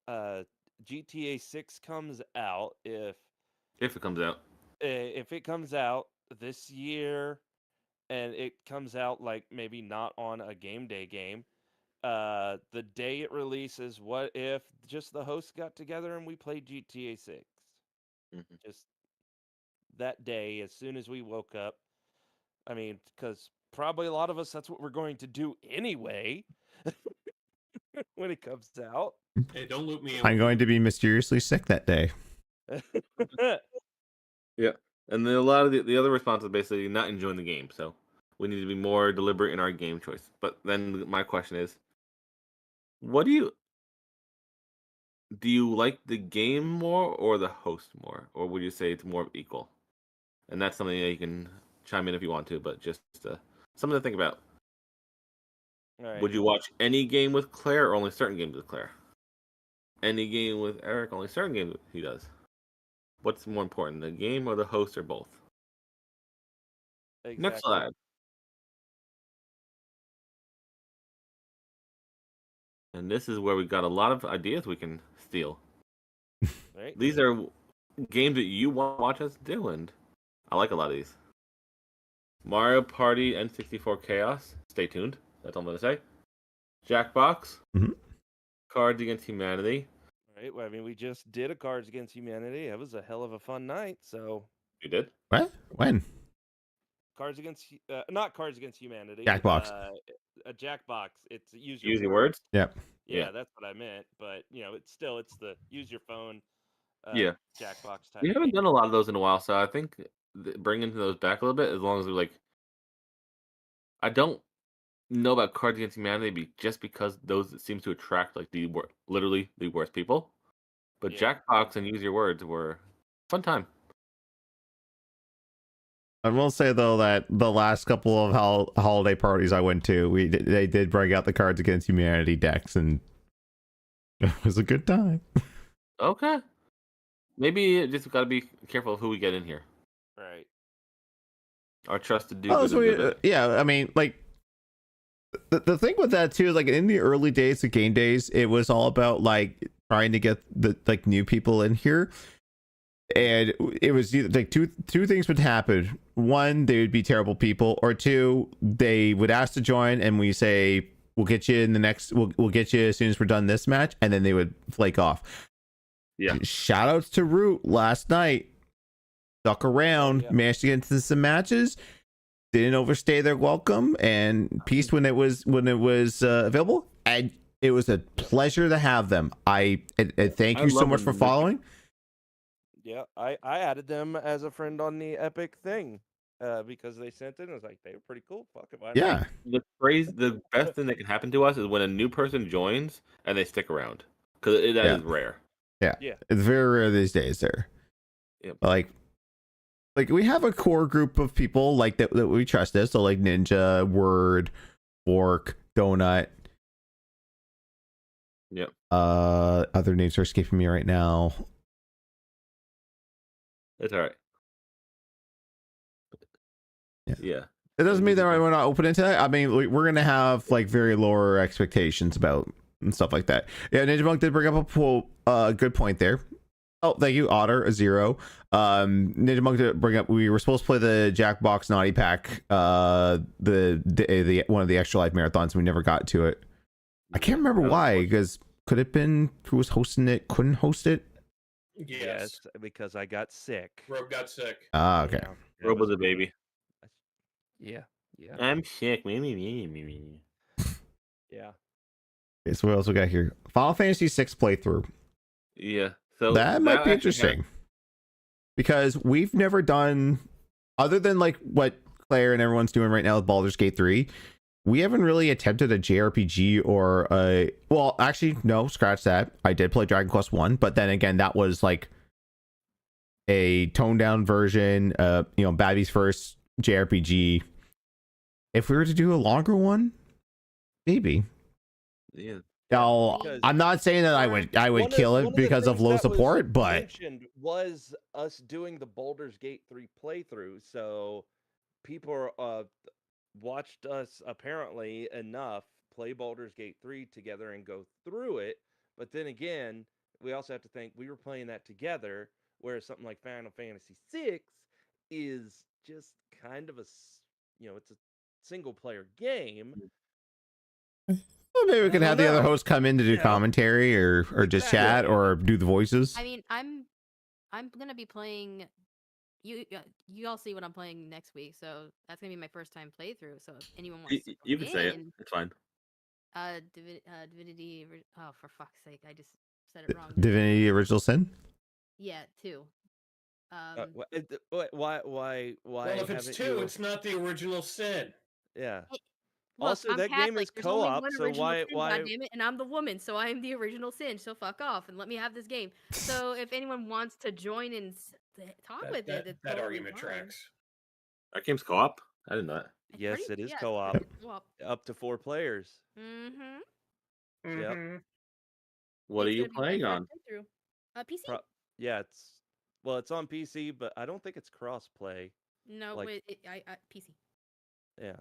uh GTA 6 comes out, if it comes out, if it comes out this year and it comes out like maybe not on a game day game, the day it releases, what if just the hosts got together and we played GTA 6? Mhm. Just that day as soon as we woke up. I mean, because probably a lot of us, that's what we're going to do anyway when it comes out. Hey, don't loop me in. I'm with going you. to be mysteriously sick that day. yeah. And then a lot of the other response is basically not enjoying the game. So we need to be more deliberate in our game choice. But then my question is, what do you like the game more or the host more, or would you say it's more equal? And that's something that you can chime in if you want to, but just something to think about. All right. Would you watch any game with Claire or only certain games with Claire? Any game with Eric, only certain games he does. What's more important, the game or the host or both? Next Exactly. slide. And this is where we got a lot of ideas we can steal. Right. These are games that you want to watch us do, and I like a lot of these. Mario Party N64 Chaos. Stay tuned. That's all I'm going to say. Jackbox. Mhm. Cards Against Humanity. Right. Well, I mean, we just did a Cards Against Humanity. It was a hell of a fun night. So, You did? What? When? Cards Against, not Cards Against Humanity. Jackbox. A Jackbox. It's use Use your your words? Yep. Yeah, Yeah. that's what I meant. But it's the use your phone. Yeah. Jackbox type. We haven't game. done a lot of those in a while, so I think bringing those back a little bit, as long as we like. I don't know about Cards Against Humanity just because those seems to attract like literally the worst people. But Yeah. Jackbox and Use Your Words were fun time. I will say though that the last couple of holiday parties I went to, they did bring out the Cards Against Humanity decks, and it was a good time. Okay. Maybe just got to be careful of who we get in here. Right. Our trusted dude. Oh, so yeah, I mean, like the thing with that too is like in the early days of Game Days, it was all about like trying to get the like new people in here, and it was either, like two things would happen. One, they would be terrible people, or two, they would ask to join, and we say we'll get you in the next. We'll get you as soon as we're done this match, and then they would flake off. Yeah. Shout outs to Root last night. Stuck around, Yeah. managed to get into some matches. Didn't overstay their welcome, and peace when it was available. And it was a pleasure to have them. I thank I you so love much for when following. Yeah, I added them as a friend on the Epic thing because they sent it. And I was like, they were pretty cool. Fuck it, why not? Yeah, The best thing that can happen to us is when a new person joins and they stick around, because that Yeah. is rare. yeah, Yeah. It's very rare these days. There, Yep. Like we have a core group of people like that we trust. This so like Ninja, Word, Fork, Donut. Yep. Other names are escaping me right now. It's all right. Yeah. It doesn't mean that we're not open into that. I mean, we're gonna have like very lower expectations about and stuff like that. Yeah, Ninja Monk did bring up a good point there. Oh, thank you, Otter, a 0. Ninja Monk did bring up we were supposed to play the Jackbox Naughty Pack, the one of the Extra Life marathons. We never got to it. I can't remember why, because could it been who was hosting it couldn't host it? Yes. because I got sick. Rob got sick. Ah, okay. Yeah, it Rob was a pretty- baby. Yeah, yeah, I'm sick. Me. yeah. Okay, so what else we got here? Final Fantasy VI playthrough. Yeah. So That might be actually interesting because we've never done, other than like what Claire and everyone's doing right now with Baldur's Gate 3. We haven't really attempted a JRPG or a, well, actually, no, scratch that. I did play Dragon Quest 1, but then again, that was like a toned down version, Babby's first JRPG. If we were to do a longer one, maybe. Yeah. Now, Because I'm not saying that I would one of- kill one it of the because of things low that was support, but mentioned was us doing the Baldur's Gate 3 playthrough. So people watched us apparently enough play Baldur's Gate 3 together and go through it. But then again, we also have to think we were playing that together, whereas something like Final Fantasy 6 is just kind of it's a single player game. well, maybe we I could don't have the other know. host come in to do You know? commentary or just chat Exactly. or do the voices. I mean, I'm gonna be playing. You all see what I'm playing next week, so that's gonna be my first time playthrough. So if anyone wants to You can say it. in, It's fine. Divinity. Oh, for fuck's sake! I just said it wrong. Divinity Original Sin. Yeah, 2. Why? Well, if it's haven't 2, you? it's not the original sin. Yeah. Look, Also, I'm that game Catholic. is There's only co-op, one so original why- sin, why- goddammit, and I'm the woman, so I am the original sin. So fuck off and let me have this game. So if anyone wants to join and talk with it, it's That totally argument fine. tracks. That game's co-op. I didn't know that. It's Yes, pretty- it is yeah, it's co-op. pretty co-op. Up to 4 players. Mm-hmm. Yep. What are It's you gonna be my playing first on? playthrough. PC? Yeah, it's on PC, but I don't think it's cross-play. No, like- wait, PC. Yeah.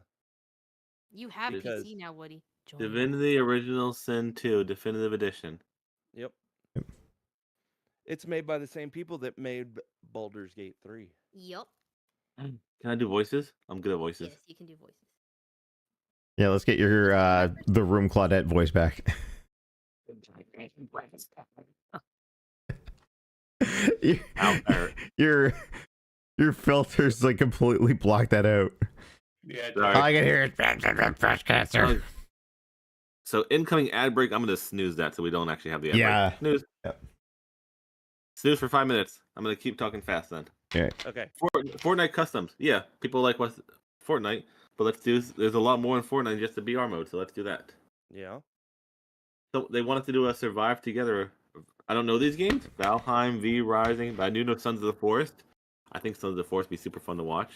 You have Because- PC now, Woody. Join. Divinity Original Sin 2 Definitive Edition. Yep. It's made by the same people that made Baldur's Gate 3. Yup. Can I do voices? I'm good at voices. Yes, you can do voices. Yeah, let's get your the room Claudette voice back. You- Albert. your filters like completely block that out. Yeah, Sorry. All I can hear is breast cancer. So incoming ad break. I'm gonna snooze that so we don't actually have the ad Yeah. break. Snooze. Yep. Snooze for 5 minutes. I'm gonna keep talking fast then. Okay. Fortnite customs. Yeah, people like what's Fortnite, but let's do. There's a lot more in Fortnite than just the BR mode, so let's do that. Yeah. So they wanted to do a survive together. I don't know these games. Valheim, V Rising, but I do know Sons of the Forest. I think Sons of the Forest would be super fun to watch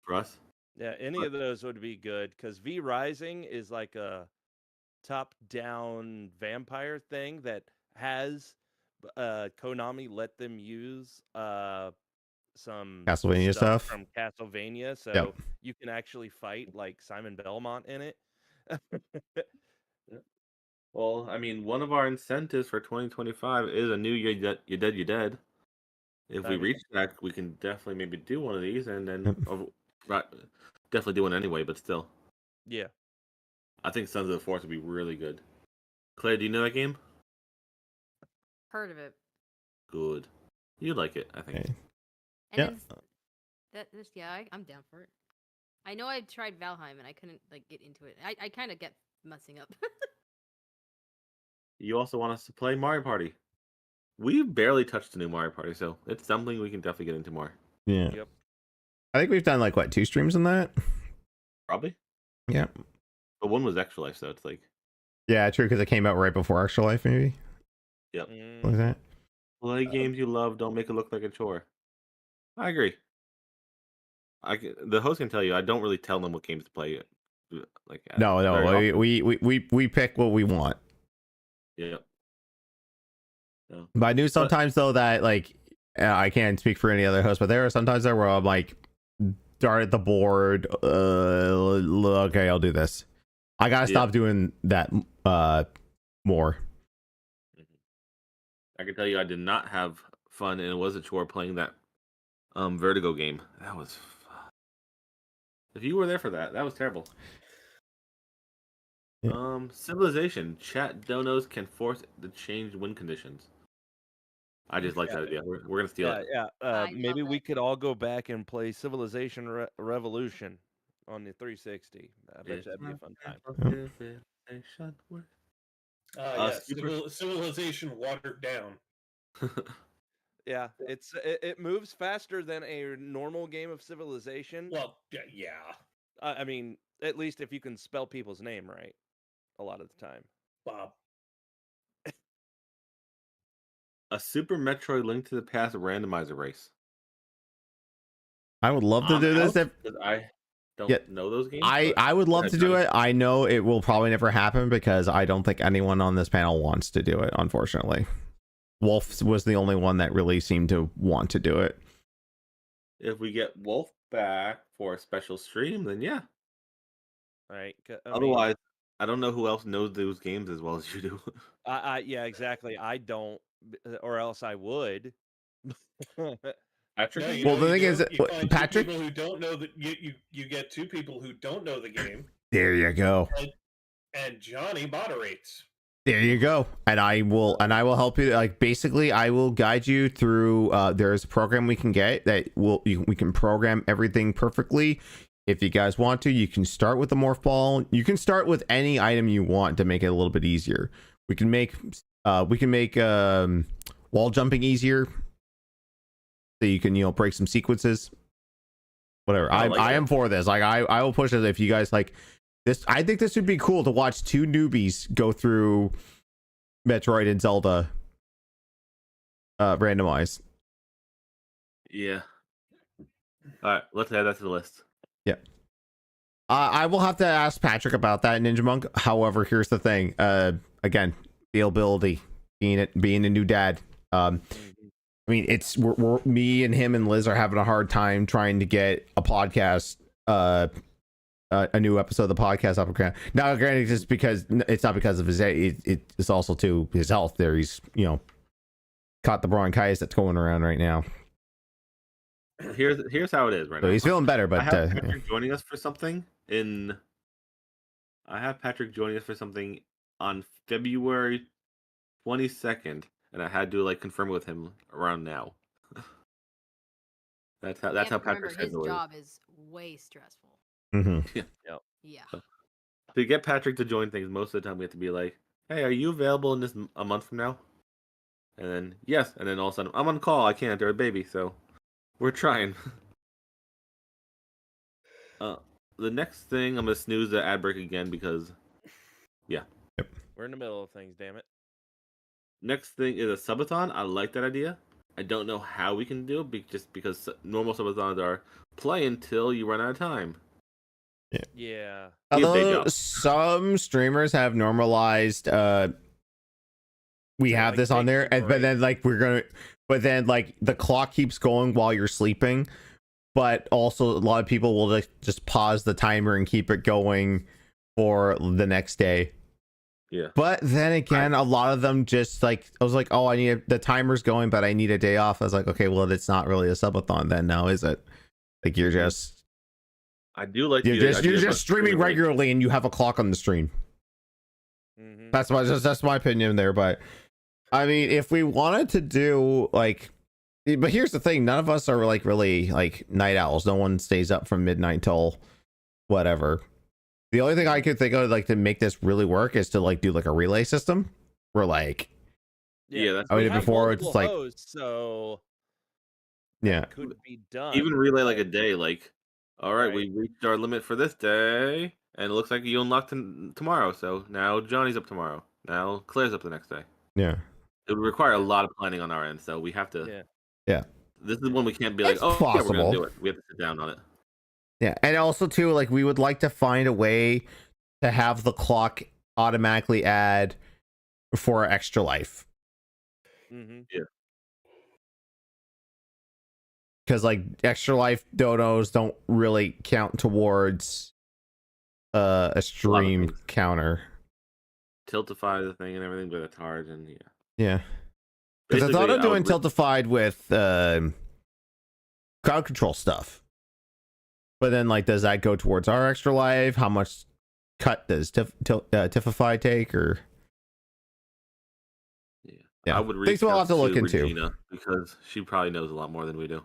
for us. Yeah, any of those would be good because V Rising is like a top-down vampire thing that has Konami let them use some Castlevania stuff. from Castlevania, so Yep. you can actually fight like Simon Belmont in it. Well, I mean, one of our incentives for 2025 is a new You're Dead. If I we mean- reach that, we can definitely maybe do one of these, and then Yep. definitely do one anyway. But still, Yeah. I think Sons of the Forest would be really good. Claire, do you know that game? Heard of it. Good. You'd like it, I think. Okay. And Yeah. I'm down for it. I know I tried Valheim and I couldn't like get into it. I kind of get messing up. You also want us to play Mario Party. We barely touched the new Mario Party, so it's something we can definitely get into more. Yeah. Yep. I think we've done like what, 2 streams on that? Probably. Yeah. But one was Extra Life, so it's like, Yeah, true, because it came out right before Extra Life, maybe. Mm, Like that. play games you love, don't make it look like a chore. I agree. The host can tell you, I don't really tell them what games to play. Like No, very often. we pick what we want. Yeah. But I knew sometimes though that like I can't speak for any other host, but there are sometimes there where I'm like start at the board. Okay, I'll do this. I gotta stop doing that more. I can tell you, I did not have fun, and it was a chore playing that Vertigo game. That was. If you were there for that, that was terrible. Yeah. Civilization. Chat donos can force the change win conditions. I just like that idea. We're gonna steal it. I love Maybe we that. could all go back and play Civilization Revolution on the 360. I bet you that'd be a fun time. Civilization watered down. Yeah, it moves faster than a normal game of Civilization. Well, yeah. I mean, at least if you can spell people's name right, a lot of the time. Bob. A Super Metroid Link to the Past randomizer race. I would love to do this. Because I don't know those games. I would love to do it. I know it will probably never happen because I don't think anyone on this panel wants to do it, unfortunately. Wolf was the only one that really seemed to want to do it. If we get Wolf back for a special stream, then yeah. Right. Otherwise, I don't know who else knows those games as well as you do. Yeah, exactly. I don't, or else I would. Patrick? No, Well, the thing is, you find Patrick? two people who don't know that you get two people who don't know the game, There you go. and Johnny moderates. There you go. And I will help you. Like, basically, I will guide you through. There's a program we can get that we can program everything perfectly. If you guys want to, you can start with the morph ball. You can start with any item you want to make it a little bit easier. We can make wall jumping easier, so you can break some sequences. Whatever. I am for this. Like, I will push it if you guys like this. I think this would be cool to watch two newbies go through Metroid and Zelda randomized. Yeah. All right, let's add that to the list. Yeah. I will have to ask Patrick about that, Ninja Monk. However, here's the thing. Again, availability, being a new dad. I mean, it's we're me and him and Liz are having a hard time trying to get a podcast, a new episode of the podcast up. Now, granted, just because it's not because of his age, it's also to his health. There, he's caught the bronchitis that's going around right now. Here's how it is right now. So he's feeling better, but I have Patrick joining us for something on February 22nd, and I had to confirm with him around now. That's how Patrick's his schedule is. job is way stressful. Mm-hmm. Yeah. To get Patrick to join things, most of the time we have to be like, "Hey, are you available in a month from now?" And then yes, and then all of a sudden I'm on call. I can't. They're a baby, so we're trying. The next thing, I'm gonna snooze the ad break again because, yeah. Yep. We're in the middle of things, damn it. Next thing is a subathon. I like that idea. I don't know how we can do it, just because normal subathons are play until you run out of time. Yeah. Although some streamers have normalized, we have this on there, but then the clock keeps going while you're sleeping. But also, a lot of people will just pause the timer and keep it going for the next day. Yeah. But then again, a lot of them just I was like, oh, the timer's going, but I need a day off. I was like, okay, well, it's not really a subathon then now, is it? Like, you're just. I do like. You're just streaming regularly, and you have a clock on the stream. Mm-hmm. That's my opinion there. But I mean, if we wanted to do but here's the thing: none of us are really night owls. No one stays up from midnight till whatever. The only thing I could think of to make this really work is to do a relay system. Where that's I did before. It's so yeah, could be done. Even relay a day. All right, we reached our limit for this day, and it looks like you unlocked tomorrow. So now Johnny's up tomorrow. Now Claire's up the next day. Yeah. It would require a lot of planning on our end, so we have to. Yeah. This is when we can't be It's yeah, we're possible. gonna do it. We have to sit down on it. Yeah, and also too, we would like to find a way to have the clock automatically add for extra life. Mm-hmm. Yeah. Because extra life donos don't really count towards a stream counter. Tiltify the thing and everything, but it's hard and Yeah. Because I thought of doing Tiltified with crowd control stuff. But then, does that go towards our extra life? How much cut does Tiffify take? Or Yeah. I would Things reach we'll out have to look into. Regina because she probably knows a lot more than we do.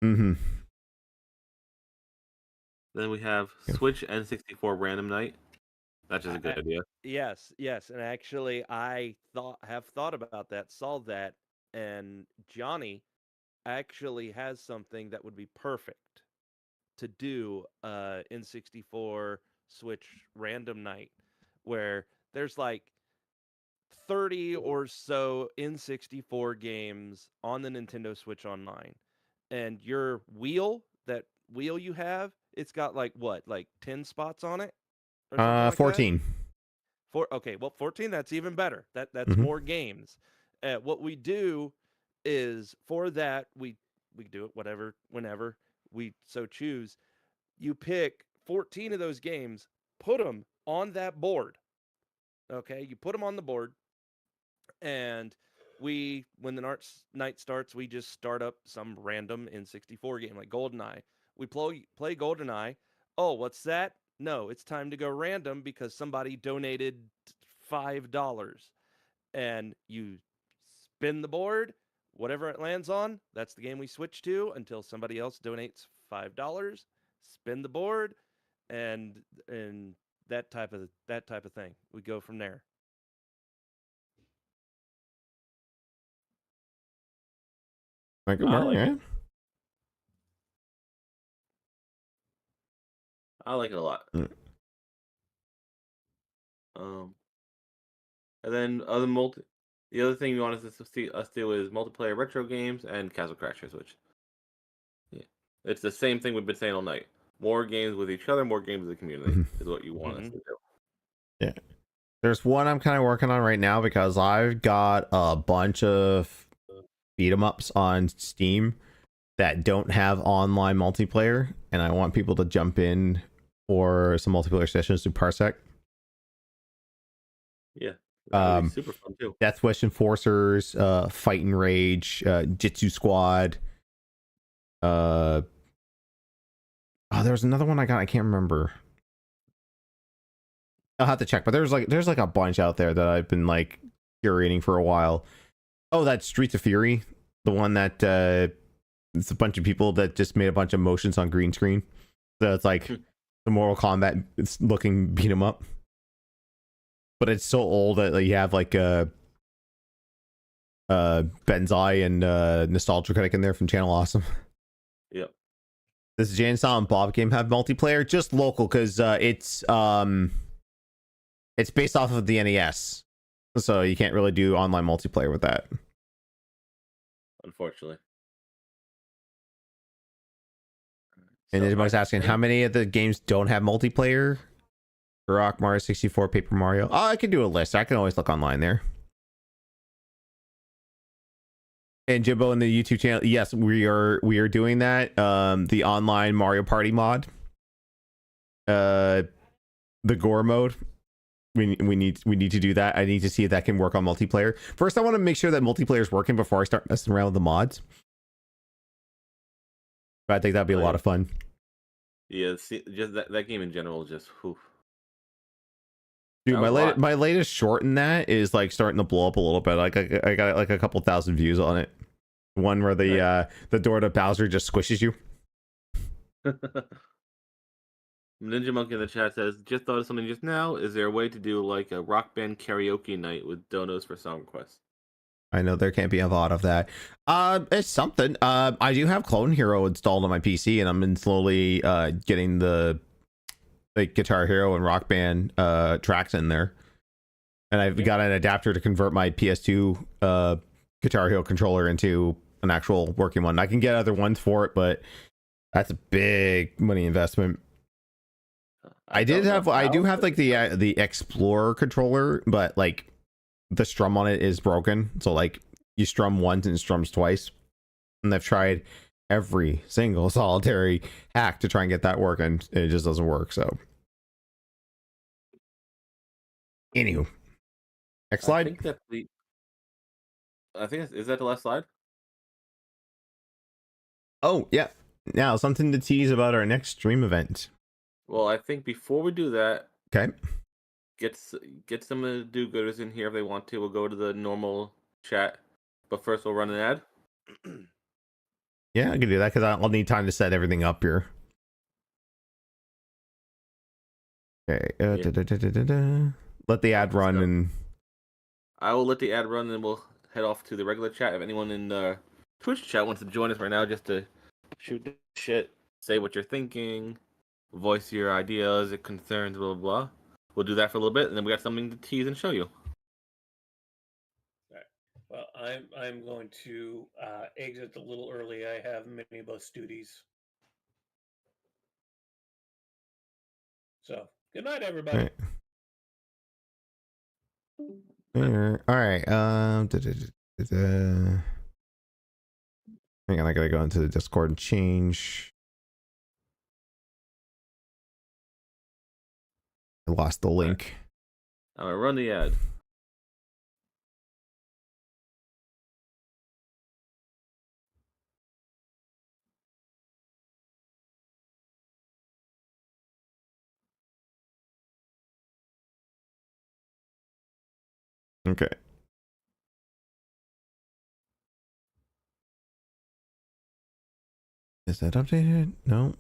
Mm-hmm. Then we have Yeah. Switch N64 Random Night. That's just a good idea. Yes, and actually, I have thought about that, saw that, and Johnny actually has something that would be perfect to do N64 Switch Random Night, where there's like 30 or so N64 games on the Nintendo Switch Online, and your that wheel you have, it's got like what, like 10 spots on it, or something like that. 14. Okay, well, 14, that's even better. That's Mhm. more games. What we do is for that we do it whenever we so choose. You pick 14 of those games, put them on that board. Okay, you put them on the board, and when the night starts, we just start up some random N64 game like GoldenEye. We play GoldenEye. Oh, what's that? No, it's time to go random because somebody donated $5, and you spin the board. Whatever it lands on, that's the game we switch to until somebody else donates $5. Spin the board, and that type of thing. We go from there. Like, good I morning, like right? I like it a lot. Mm. And then the other thing we wanted to see us do is multiplayer retro games and Castle Crashers, which it's the same thing we've been saying all night. More games with each other, more games with the community is what you want us to do. Yeah. There's one I'm kind of working on right now because I've got a bunch of beat 'em ups on Steam that don't have online multiplayer, and I want people to jump in for some multiplayer sessions through Parsec. Yeah. That would be super fun too. Death Wish Enforcers, Fight and Rage, Jitsu Squad. Oh, there's another one I got. I can't remember. I'll have to check, but there's like a bunch out there that I've been like curating for a while. Oh, that's Streets of Fury, the one that it's a bunch of people that just made a bunch of motions on green screen. So it's like the Mortal Kombat it's looking beat 'em up, but it's so old that like, you have like Benzai and Nostalgia Critic in there from Channel Awesome. Yep. Does Jane Silent Bob game have multiplayer? Just local, because it's based off of the NES, so you can't really do online multiplayer with that. Unfortunately. And everybody's asking how many of the games don't have multiplayer. Rock, Mario 64, Paper Mario. Oh, I can do a list. I can always look online there. And Jimbo in the YouTube channel, yes, we are doing that. The online Mario Party mod, the gore mode. We need to do that. I need to see if that can work on multiplayer. First, I want to make sure that multiplayer is working before I start messing around with the mods. But I think that'd be a lot of fun. Yeah, just that game in general, just whew. Dude, my latest short in that is like starting to blow up a little bit. Like I got like a couple thousand views on it. One where the door to Bowser just squishes you. Ninja Monkey in the chat says, just thought of something just now. Is there a way to do like a rock band karaoke night with donos for song requests? I know there can't be a lot of that. It's something. I do have Clone Hero installed on my PC, and I'm been slowly getting the like Guitar Hero and Rock Band tracks in there. And I've got an adapter to convert my PS2 Guitar Hero controller into an actual working one. I can get other ones for it, but that's a big money investment. I do have like the Explorer controller, but like the strum on it is broken. So like you strum once and it strums twice. And I've tried every single solitary hack to try and get that working. And it just doesn't work. So anywho, next slide. I think is that the last slide? Oh yeah. Now something to tease about our next stream event. Well, I think before we do that, okay, get some of the do-gooders in here if they want to. We'll go to the normal chat. But first, we'll run an ad. Yeah, I can do that because I'll need time to set everything up here. Okay. Let the ad run and. I will let the ad run, and we'll head off to the regular chat. If anyone in the Twitch chat wants to join us right now, just to shoot the shit, say what you're thinking, voice your ideas, concerns, blah blah blah. We'll do that for a little bit, and then we got something to tease and show you. Well, I'm going to exit a little early. I have many bus duties. So, good night, everybody. All right. Hang on, I gotta go into the Discord and change. I lost the link. I'm gonna run the ad. Okay. Is that updated? No.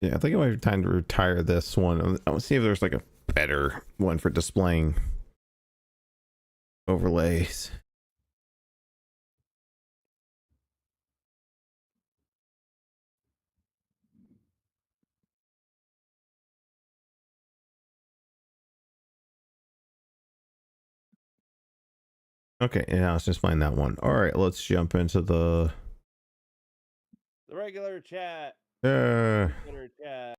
Yeah, I think it might be time to retire this one. I want to see if there's like a better one for displaying overlays. Okay, yeah, let's just find that one. All right, let's jump into the regular chat. uh Regular chat.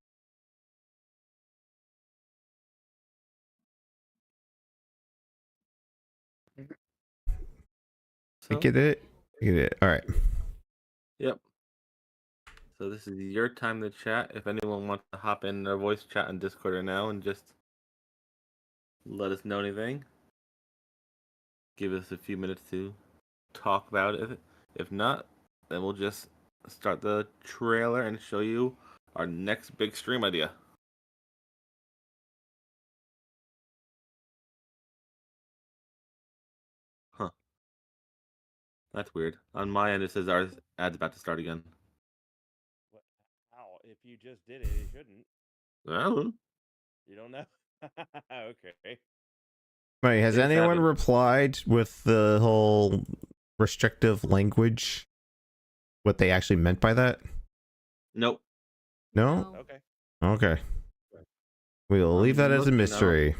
get it. Get it. All right. Yep. So this is your time to chat. If anyone wants to hop in their voice chat on Discord right now and just let us know anything, give us a few minutes to talk about it. If not, then we'll just start the trailer and show you our next big stream idea. Huh. That's weird. On my end, it says our ad's about to start again. What? How? If you just did it, it shouldn't. Well, You don't know? Okay. Wait, has Things anyone happen. replied with the whole restrictive language? What they actually meant by that? Nope. No? Okay. Okay. We'll leave that as a looking now. mystery.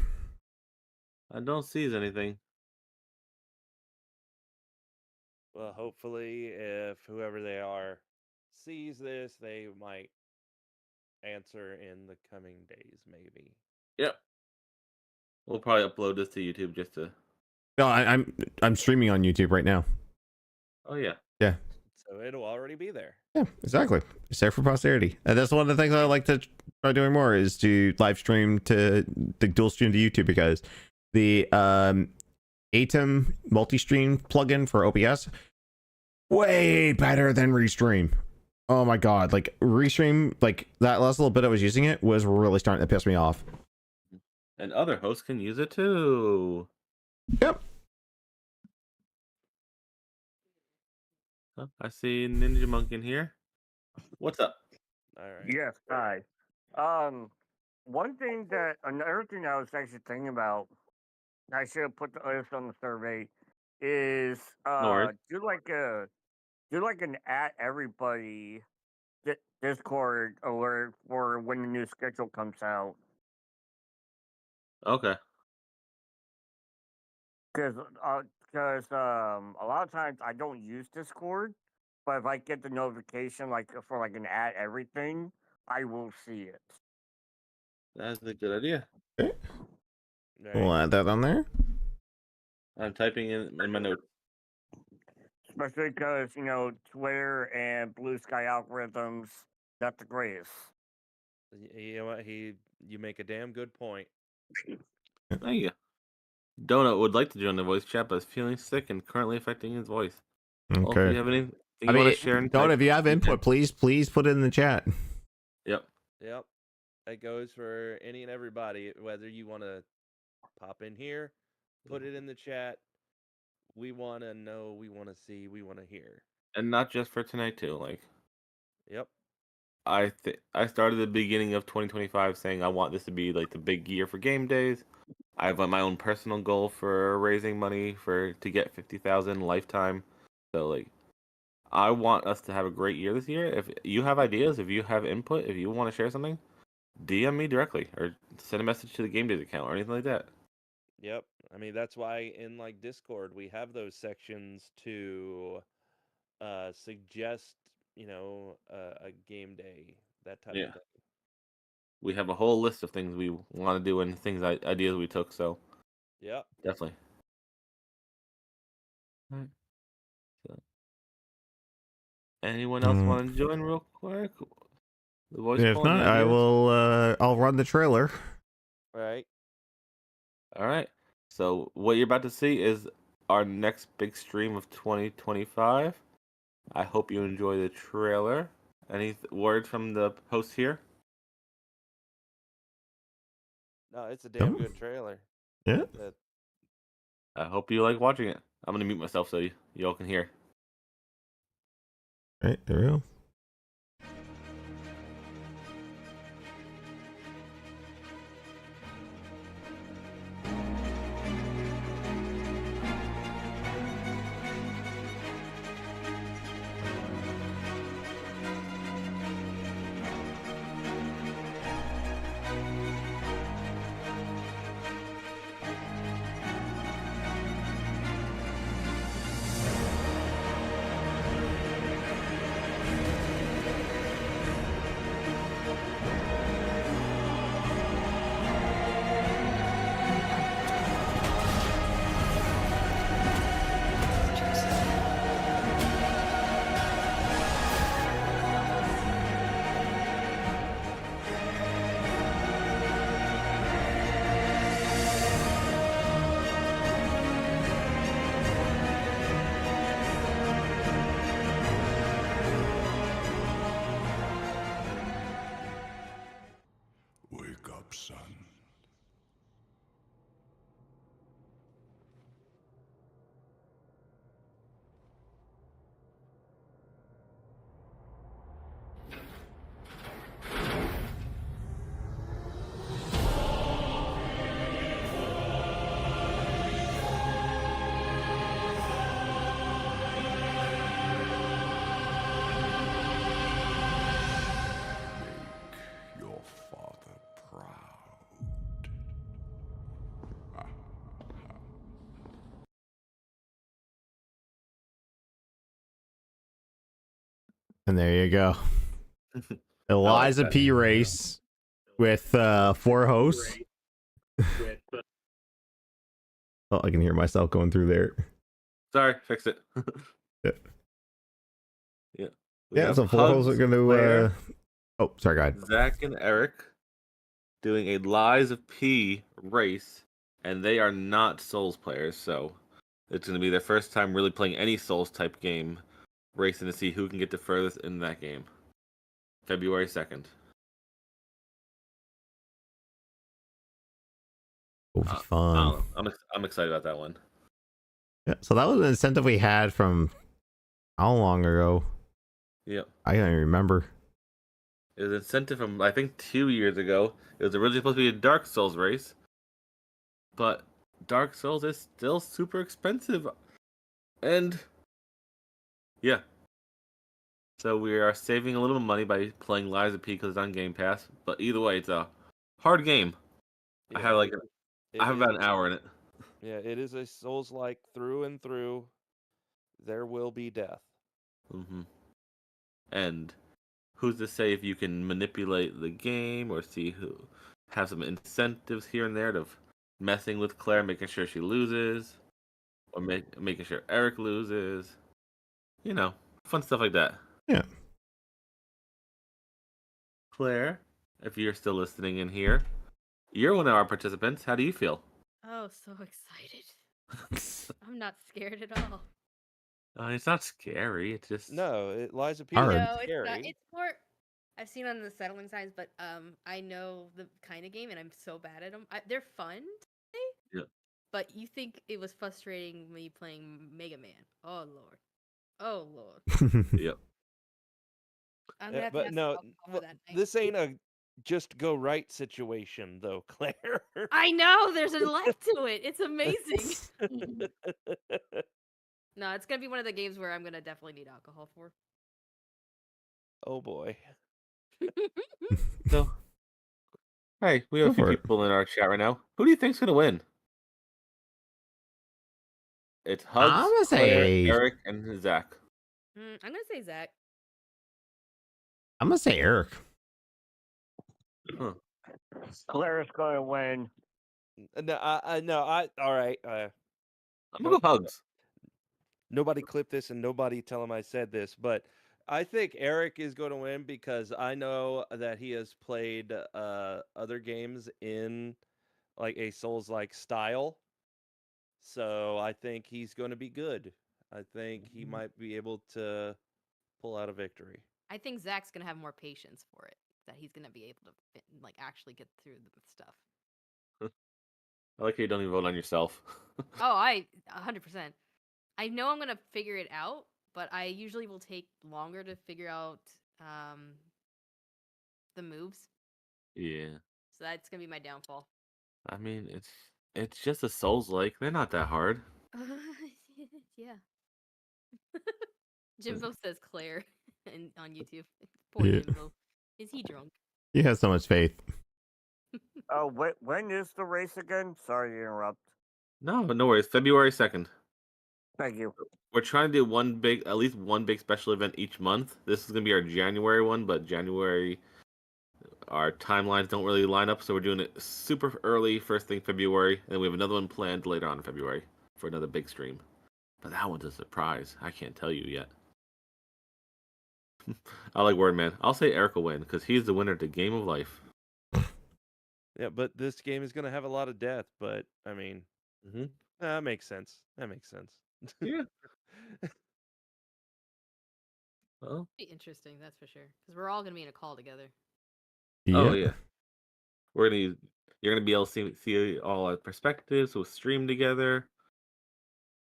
I don't see anything. Well, hopefully, if whoever they are sees this, they might answer in the coming days, maybe. Yep. We'll probably upload this to YouTube just to. No, I'm streaming on YouTube right now. Oh yeah. Yeah. So it'll already be there. Yeah, exactly. It's there for posterity. And that's one of the things I like to try doing more is to live stream to the dual stream to YouTube, because the Atom multi-stream plugin for OBS way better than Restream. Oh my god, like Restream, like that last little bit I was using it was really starting to piss me off. And other hosts can use it too. Yep. Oh, I see Ninja Monk in here. What's up? All right. Yes, hi. One thing that another thing I was actually thinking about, I should have put this on the survey, is No worries. do like an at everybody Discord alert for when the new schedule comes out. Okay. Because a lot of times I don't use Discord, but if I get the notification like for like an at everything, I will see it. That's a good idea. Okay. Right. We'll add that on there. I'm typing in my notes. Especially because, Twitter and Blue Sky algorithms, not the greatest. You know what? You make a damn good point. Thank you. Donut would like to join the voice chat, but is feeling sick and currently affecting his voice. Well, if Okay. you have anything you I want mean, to share, don't, if you have input, please put it in the chat. Yep. Yep. It goes for any and everybody, whether you want to pop in here, put it in the chat. We want to know, we want to see, we want to hear. And not just for tonight too. Like Yep. I started the beginning of 2025 saying I want this to be like the big year for game days. I've got my own personal goal for raising money to get 50,000 lifetime. So like I want us to have a great year this year. If you have ideas, if you have input, if you want to share something, DM me directly or send a message to the Game Days account or anything like that. Yep. I mean, that's why in like Discord, we have those sections to suggest, a game day, that type Yeah. of thing. We have a whole list of things we want to do and ideas we took. So Yep. definitely. Alright. So, anyone else want to join real quick? The voice If pulling not, I ideas? will. I'll run the trailer. Right. All right. So what you're about to see is our next big stream of 2025. I hope you enjoy the trailer. Any words from the host here? No, it's a damn Oh. good trailer. Yeah. I hope you like watching it. I'm gonna mute myself so you all can hear. Right, there we go. Wake up, son. Make your father proud. And there you go. like Eliza that. P. Race with 4 hosts. Oh, I can hear myself going through there. Sorry, fixed it. Yeah. Yeah. We Yeah, have so 4 hosts are Hugs, going to. Claire, Oh, sorry, go ahead. Zach, and Eric doing a Lies of P race, and they are not Souls players, so it's going to be their first time really playing any Souls type game, racing to see who can get the furthest in that game. February 2nd. Will be fun. I'm excited about that one. Yeah, so that was an incentive we had from how long ago? Yep. I can't even remember. It was an incentive from, I think, 2 years ago. It was originally supposed to be a Dark Souls race, but Dark Souls is still super expensive. And, yeah. So we are saving a little money by playing Lies of P because it's on Game Pass. But either way, it's a hard game. Yeah, I have about an hour in it. Yeah, it is a Souls-like through and through. There will be death. Mm-hmm. And who's to say if you can manipulate the game or have some incentives here and there to messing with Claire, making sure she loses, or making sure Eric loses. Fun stuff like that. Yeah. Claire, if you're still listening in here, you're one of our participants. How do you feel? Oh, so excited. I'm not scared at all. It's not scary. It's just No, Lies of P Hard. is No, it's scary. not. It's more. I've seen on the settling signs, but I know the kind of game, and I'm so bad at them. They're fun to play, Yeah. but you think it was frustrating me playing Mega Man? Oh lord, oh lord. Yep. I'm gonna have to But have no, some alcohol that night. this ain't a just go right situation though, Claire. I know there's a life to it. It's amazing. No, it's gonna be one of the games where I'm gonna definitely need alcohol for. Oh boy. So, hey, we have Go a few for it. people in our chat right now. Who do you think's gonna win? It's Hugs, I'm gonna Claire, say Eric, and Zach. I'm gonna say Zach. Eric. Huh. Claire's going to win. No, all right. I'm gonna No, go Hugs. nobody clip this and nobody tell him I said this, but I think Eric is going to win because I know that he has played other games in like a Souls-like style. So I think he's going to be good. I think he might be able to pull out a victory. I think Zach's gonna have more patience for it. That he's gonna be able to like actually get through the stuff. I like how you don't even vote on yourself. Oh, 100%. I know I'm gonna figure it out, but I usually will take longer to figure out the moves. Yeah. So that's gonna be my downfall. I mean, it's just a Souls-like. They're not that hard. Yeah. Jimbo says Claire on YouTube. Poor Yeah. Jimbo. Is he drunk? You have so much faith. Oh, when is the race again? Sorry to interrupt. No, no worries. February 2nd. Thank you. We're trying to do at least one big special event each month. This is gonna be our January one, but January, our timelines don't really line up, so we're doing it super early, first thing February, and then we have another one planned later on in February for another big stream. But that one's a surprise. I can't tell you yet. I like Wordman. I'll say Eric will win because he's the winner of the game of life. Yeah, but this game is going to have a lot of death, but I mean, Mm-hmm. that makes sense. That makes sense. Yeah. Well, Be interesting, that's for sure. Because we're all gonna be in a call together. oh yeah. You're gonna be able to see all our perspectives. We'll stream together.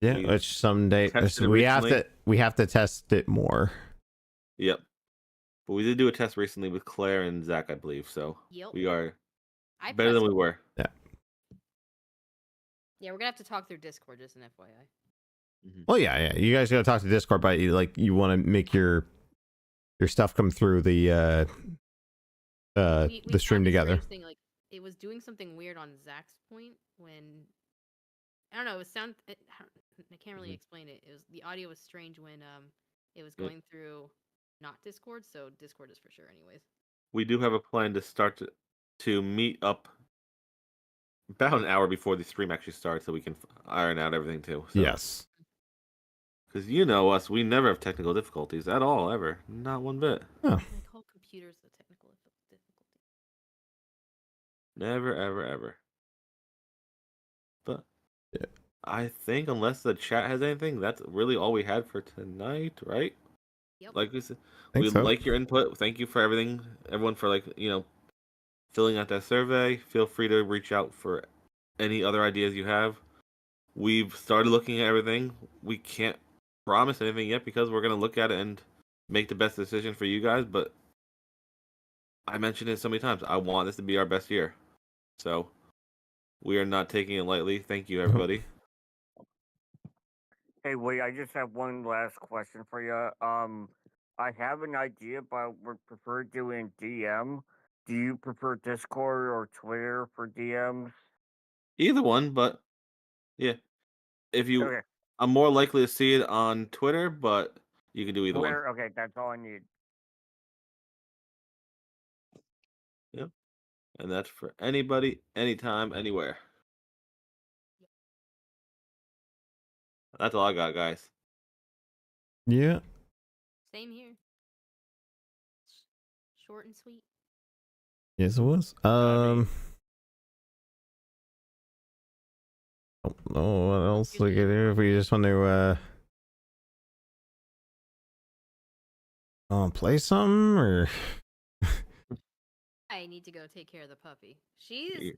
Yeah, We which someday tested it we have recently. to test it more. Yep. But we did do a test recently with Claire and Zach, I believe. So Yep. we are I better than pressed- we were. Yeah, we're gonna have to talk through Discord, just an FYI. Well, yeah. You guys gotta talk to Discord, but you want to make your stuff come through the We the stream found a together. strange thing, like it was doing something weird on Zach's point when I don't know. I can't really explain it. It was the audio was strange when it was going through not Discord. So Discord is for sure, anyways. We do have a plan to start to meet up about an hour before the stream actually starts, so we can iron out everything too. So. Yes. Because you know us, we never have technical difficulties at all, ever. Not one bit. Oh. I call computers the technical difficulty. Never, ever, ever. But yeah. I think unless the chat has anything, that's really all we had for tonight, right? Yep. Like we said, Think we so. like your input. Thank you for everything, everyone, for filling out that survey. Feel free to reach out for any other ideas you have. We've started looking at everything. We can't promise anything yet because we're gonna look at it and make the best decision for you guys. But I mentioned it so many times. I want this to be our best year, so we are not taking it lightly. Thank you, everybody. Hey, wait, I just have one last question for you. I have an idea, but would prefer doing DM. Do you prefer Discord or Twitter for DMs? Either one, but yeah, if you, Okay, I'm more likely to see it on Twitter, but you can do either one. Twitter. Okay, that's all I need. Yep, and that's for anybody, anytime, anywhere. That's all I got, guys. Yeah. Same here. Short and sweet. Yes, it was. mean- I don't know what else we could do if we just want to play some or? I need to go take care of the puppy. She's Yeah.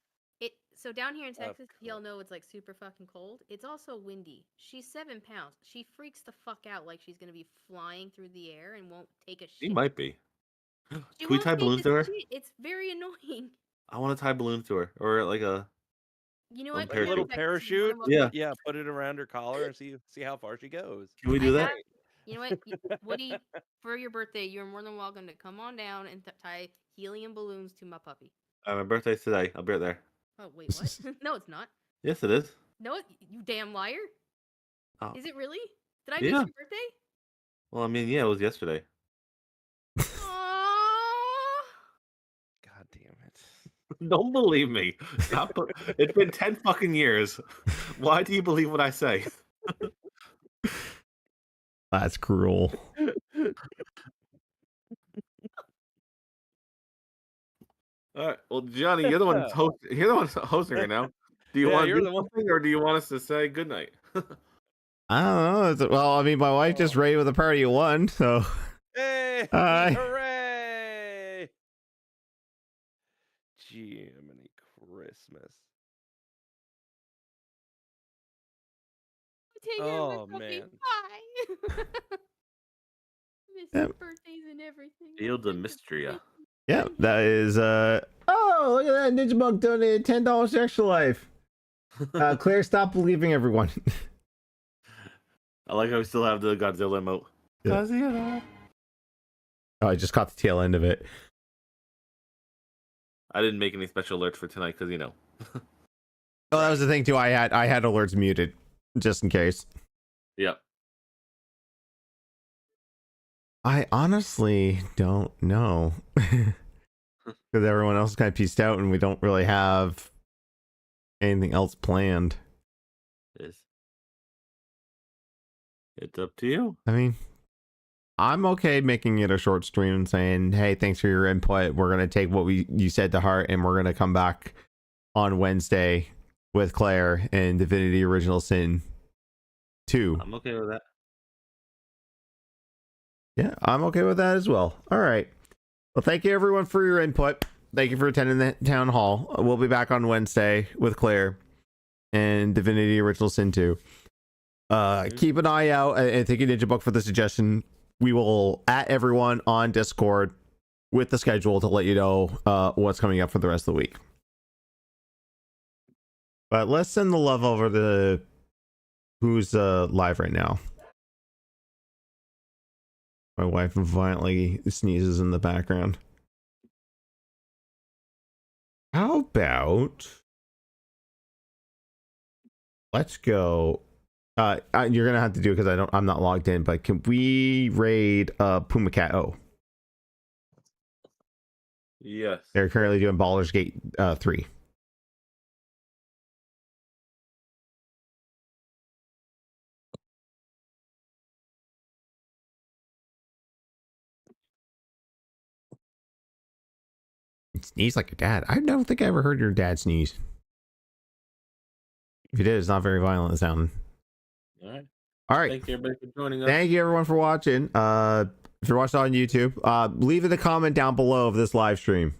So down here in Of Texas, y'all course. know it's like super fucking cold. It's also windy. She's 7 pounds. She freaks the fuck out like she's gonna be flying through the air and won't take a He shit. might be. She Can we won't tie take balloons a to her? shit. It's very annoying. I want to tie balloons to her, or like a. You know Like what? Like a Here in little Texas, you're more parachute. than welcome Yeah. to- Put it around her collar and see how far she goes. Can we I do that? have- You know what, Woody? For your birthday, you're more than welcome to come on down and tie helium balloons to my puppy. My birthday's today. I'll be right there. Oh wait, what? No, it's not. Yes, it is. No, you damn liar. Oh. Is it really? Did I Yeah. miss your birthday? Well, I mean, yeah, it was yesterday. Aww. God damn it. Don't believe me. Stop. It's been 10 fucking years. Why do you believe what I say? That's cruel. All right. Well, Johnny, you're the one you're the one hosting right now. Do you Yeah, want to you're do the one- something, or do you want us to say goodnight? I don't know. Well, I mean, my wife just raided with a party of one, so Hey! Hi. Hooray! Jiminy Christmas. Take care of my Oh, puppy. man. Bye. Miss Yep. your birthdays and everything. Field of Miss Mystery. your- yeah, that is oh, look at that. Ninja Monk donated $10 to Extra Life. Claire, stop believing everyone. I like how we still have the Godzilla emote. Yeah. Godzilla. Oh, I just caught the tail end of it. I didn't make any special alerts for tonight because Oh, that was the thing too. I had alerts muted just in case. Yep. I honestly don't know because everyone else is kind of pieced out and we don't really have anything else planned. It's up to you. I mean, I'm okay making it a short stream and saying, "Hey, thanks for your input. We're gonna take what you said to heart, and we're gonna come back on Wednesday with Claire and Divinity: Original Sin 2." I'm okay with that. Yeah, I'm okay with that as well. All right. Well, thank you everyone for your input. Thank you for attending the town hall. We'll be back on Wednesday with Claire and Divinity: Original Sin 2. Keep an eye out and thank you Ninja Book for the suggestion. We will at everyone on Discord with the schedule to let you know what's coming up for the rest of the week. But let's send the love over to who's live right now. My wife violently sneezes in the background. How about let's go. You're gonna have to do it because I'm not logged in. But can we raid Puma Cat O? Yes. They're currently doing Baldur's Gate 3. Sneeze like your dad. I don't think I ever heard your dad sneeze. If you did, it's not very violent sounding. All right. All right. Thank you everybody for joining us. Thank you everyone for watching. If you're watching on YouTube, leave in the comment down below of this live stream.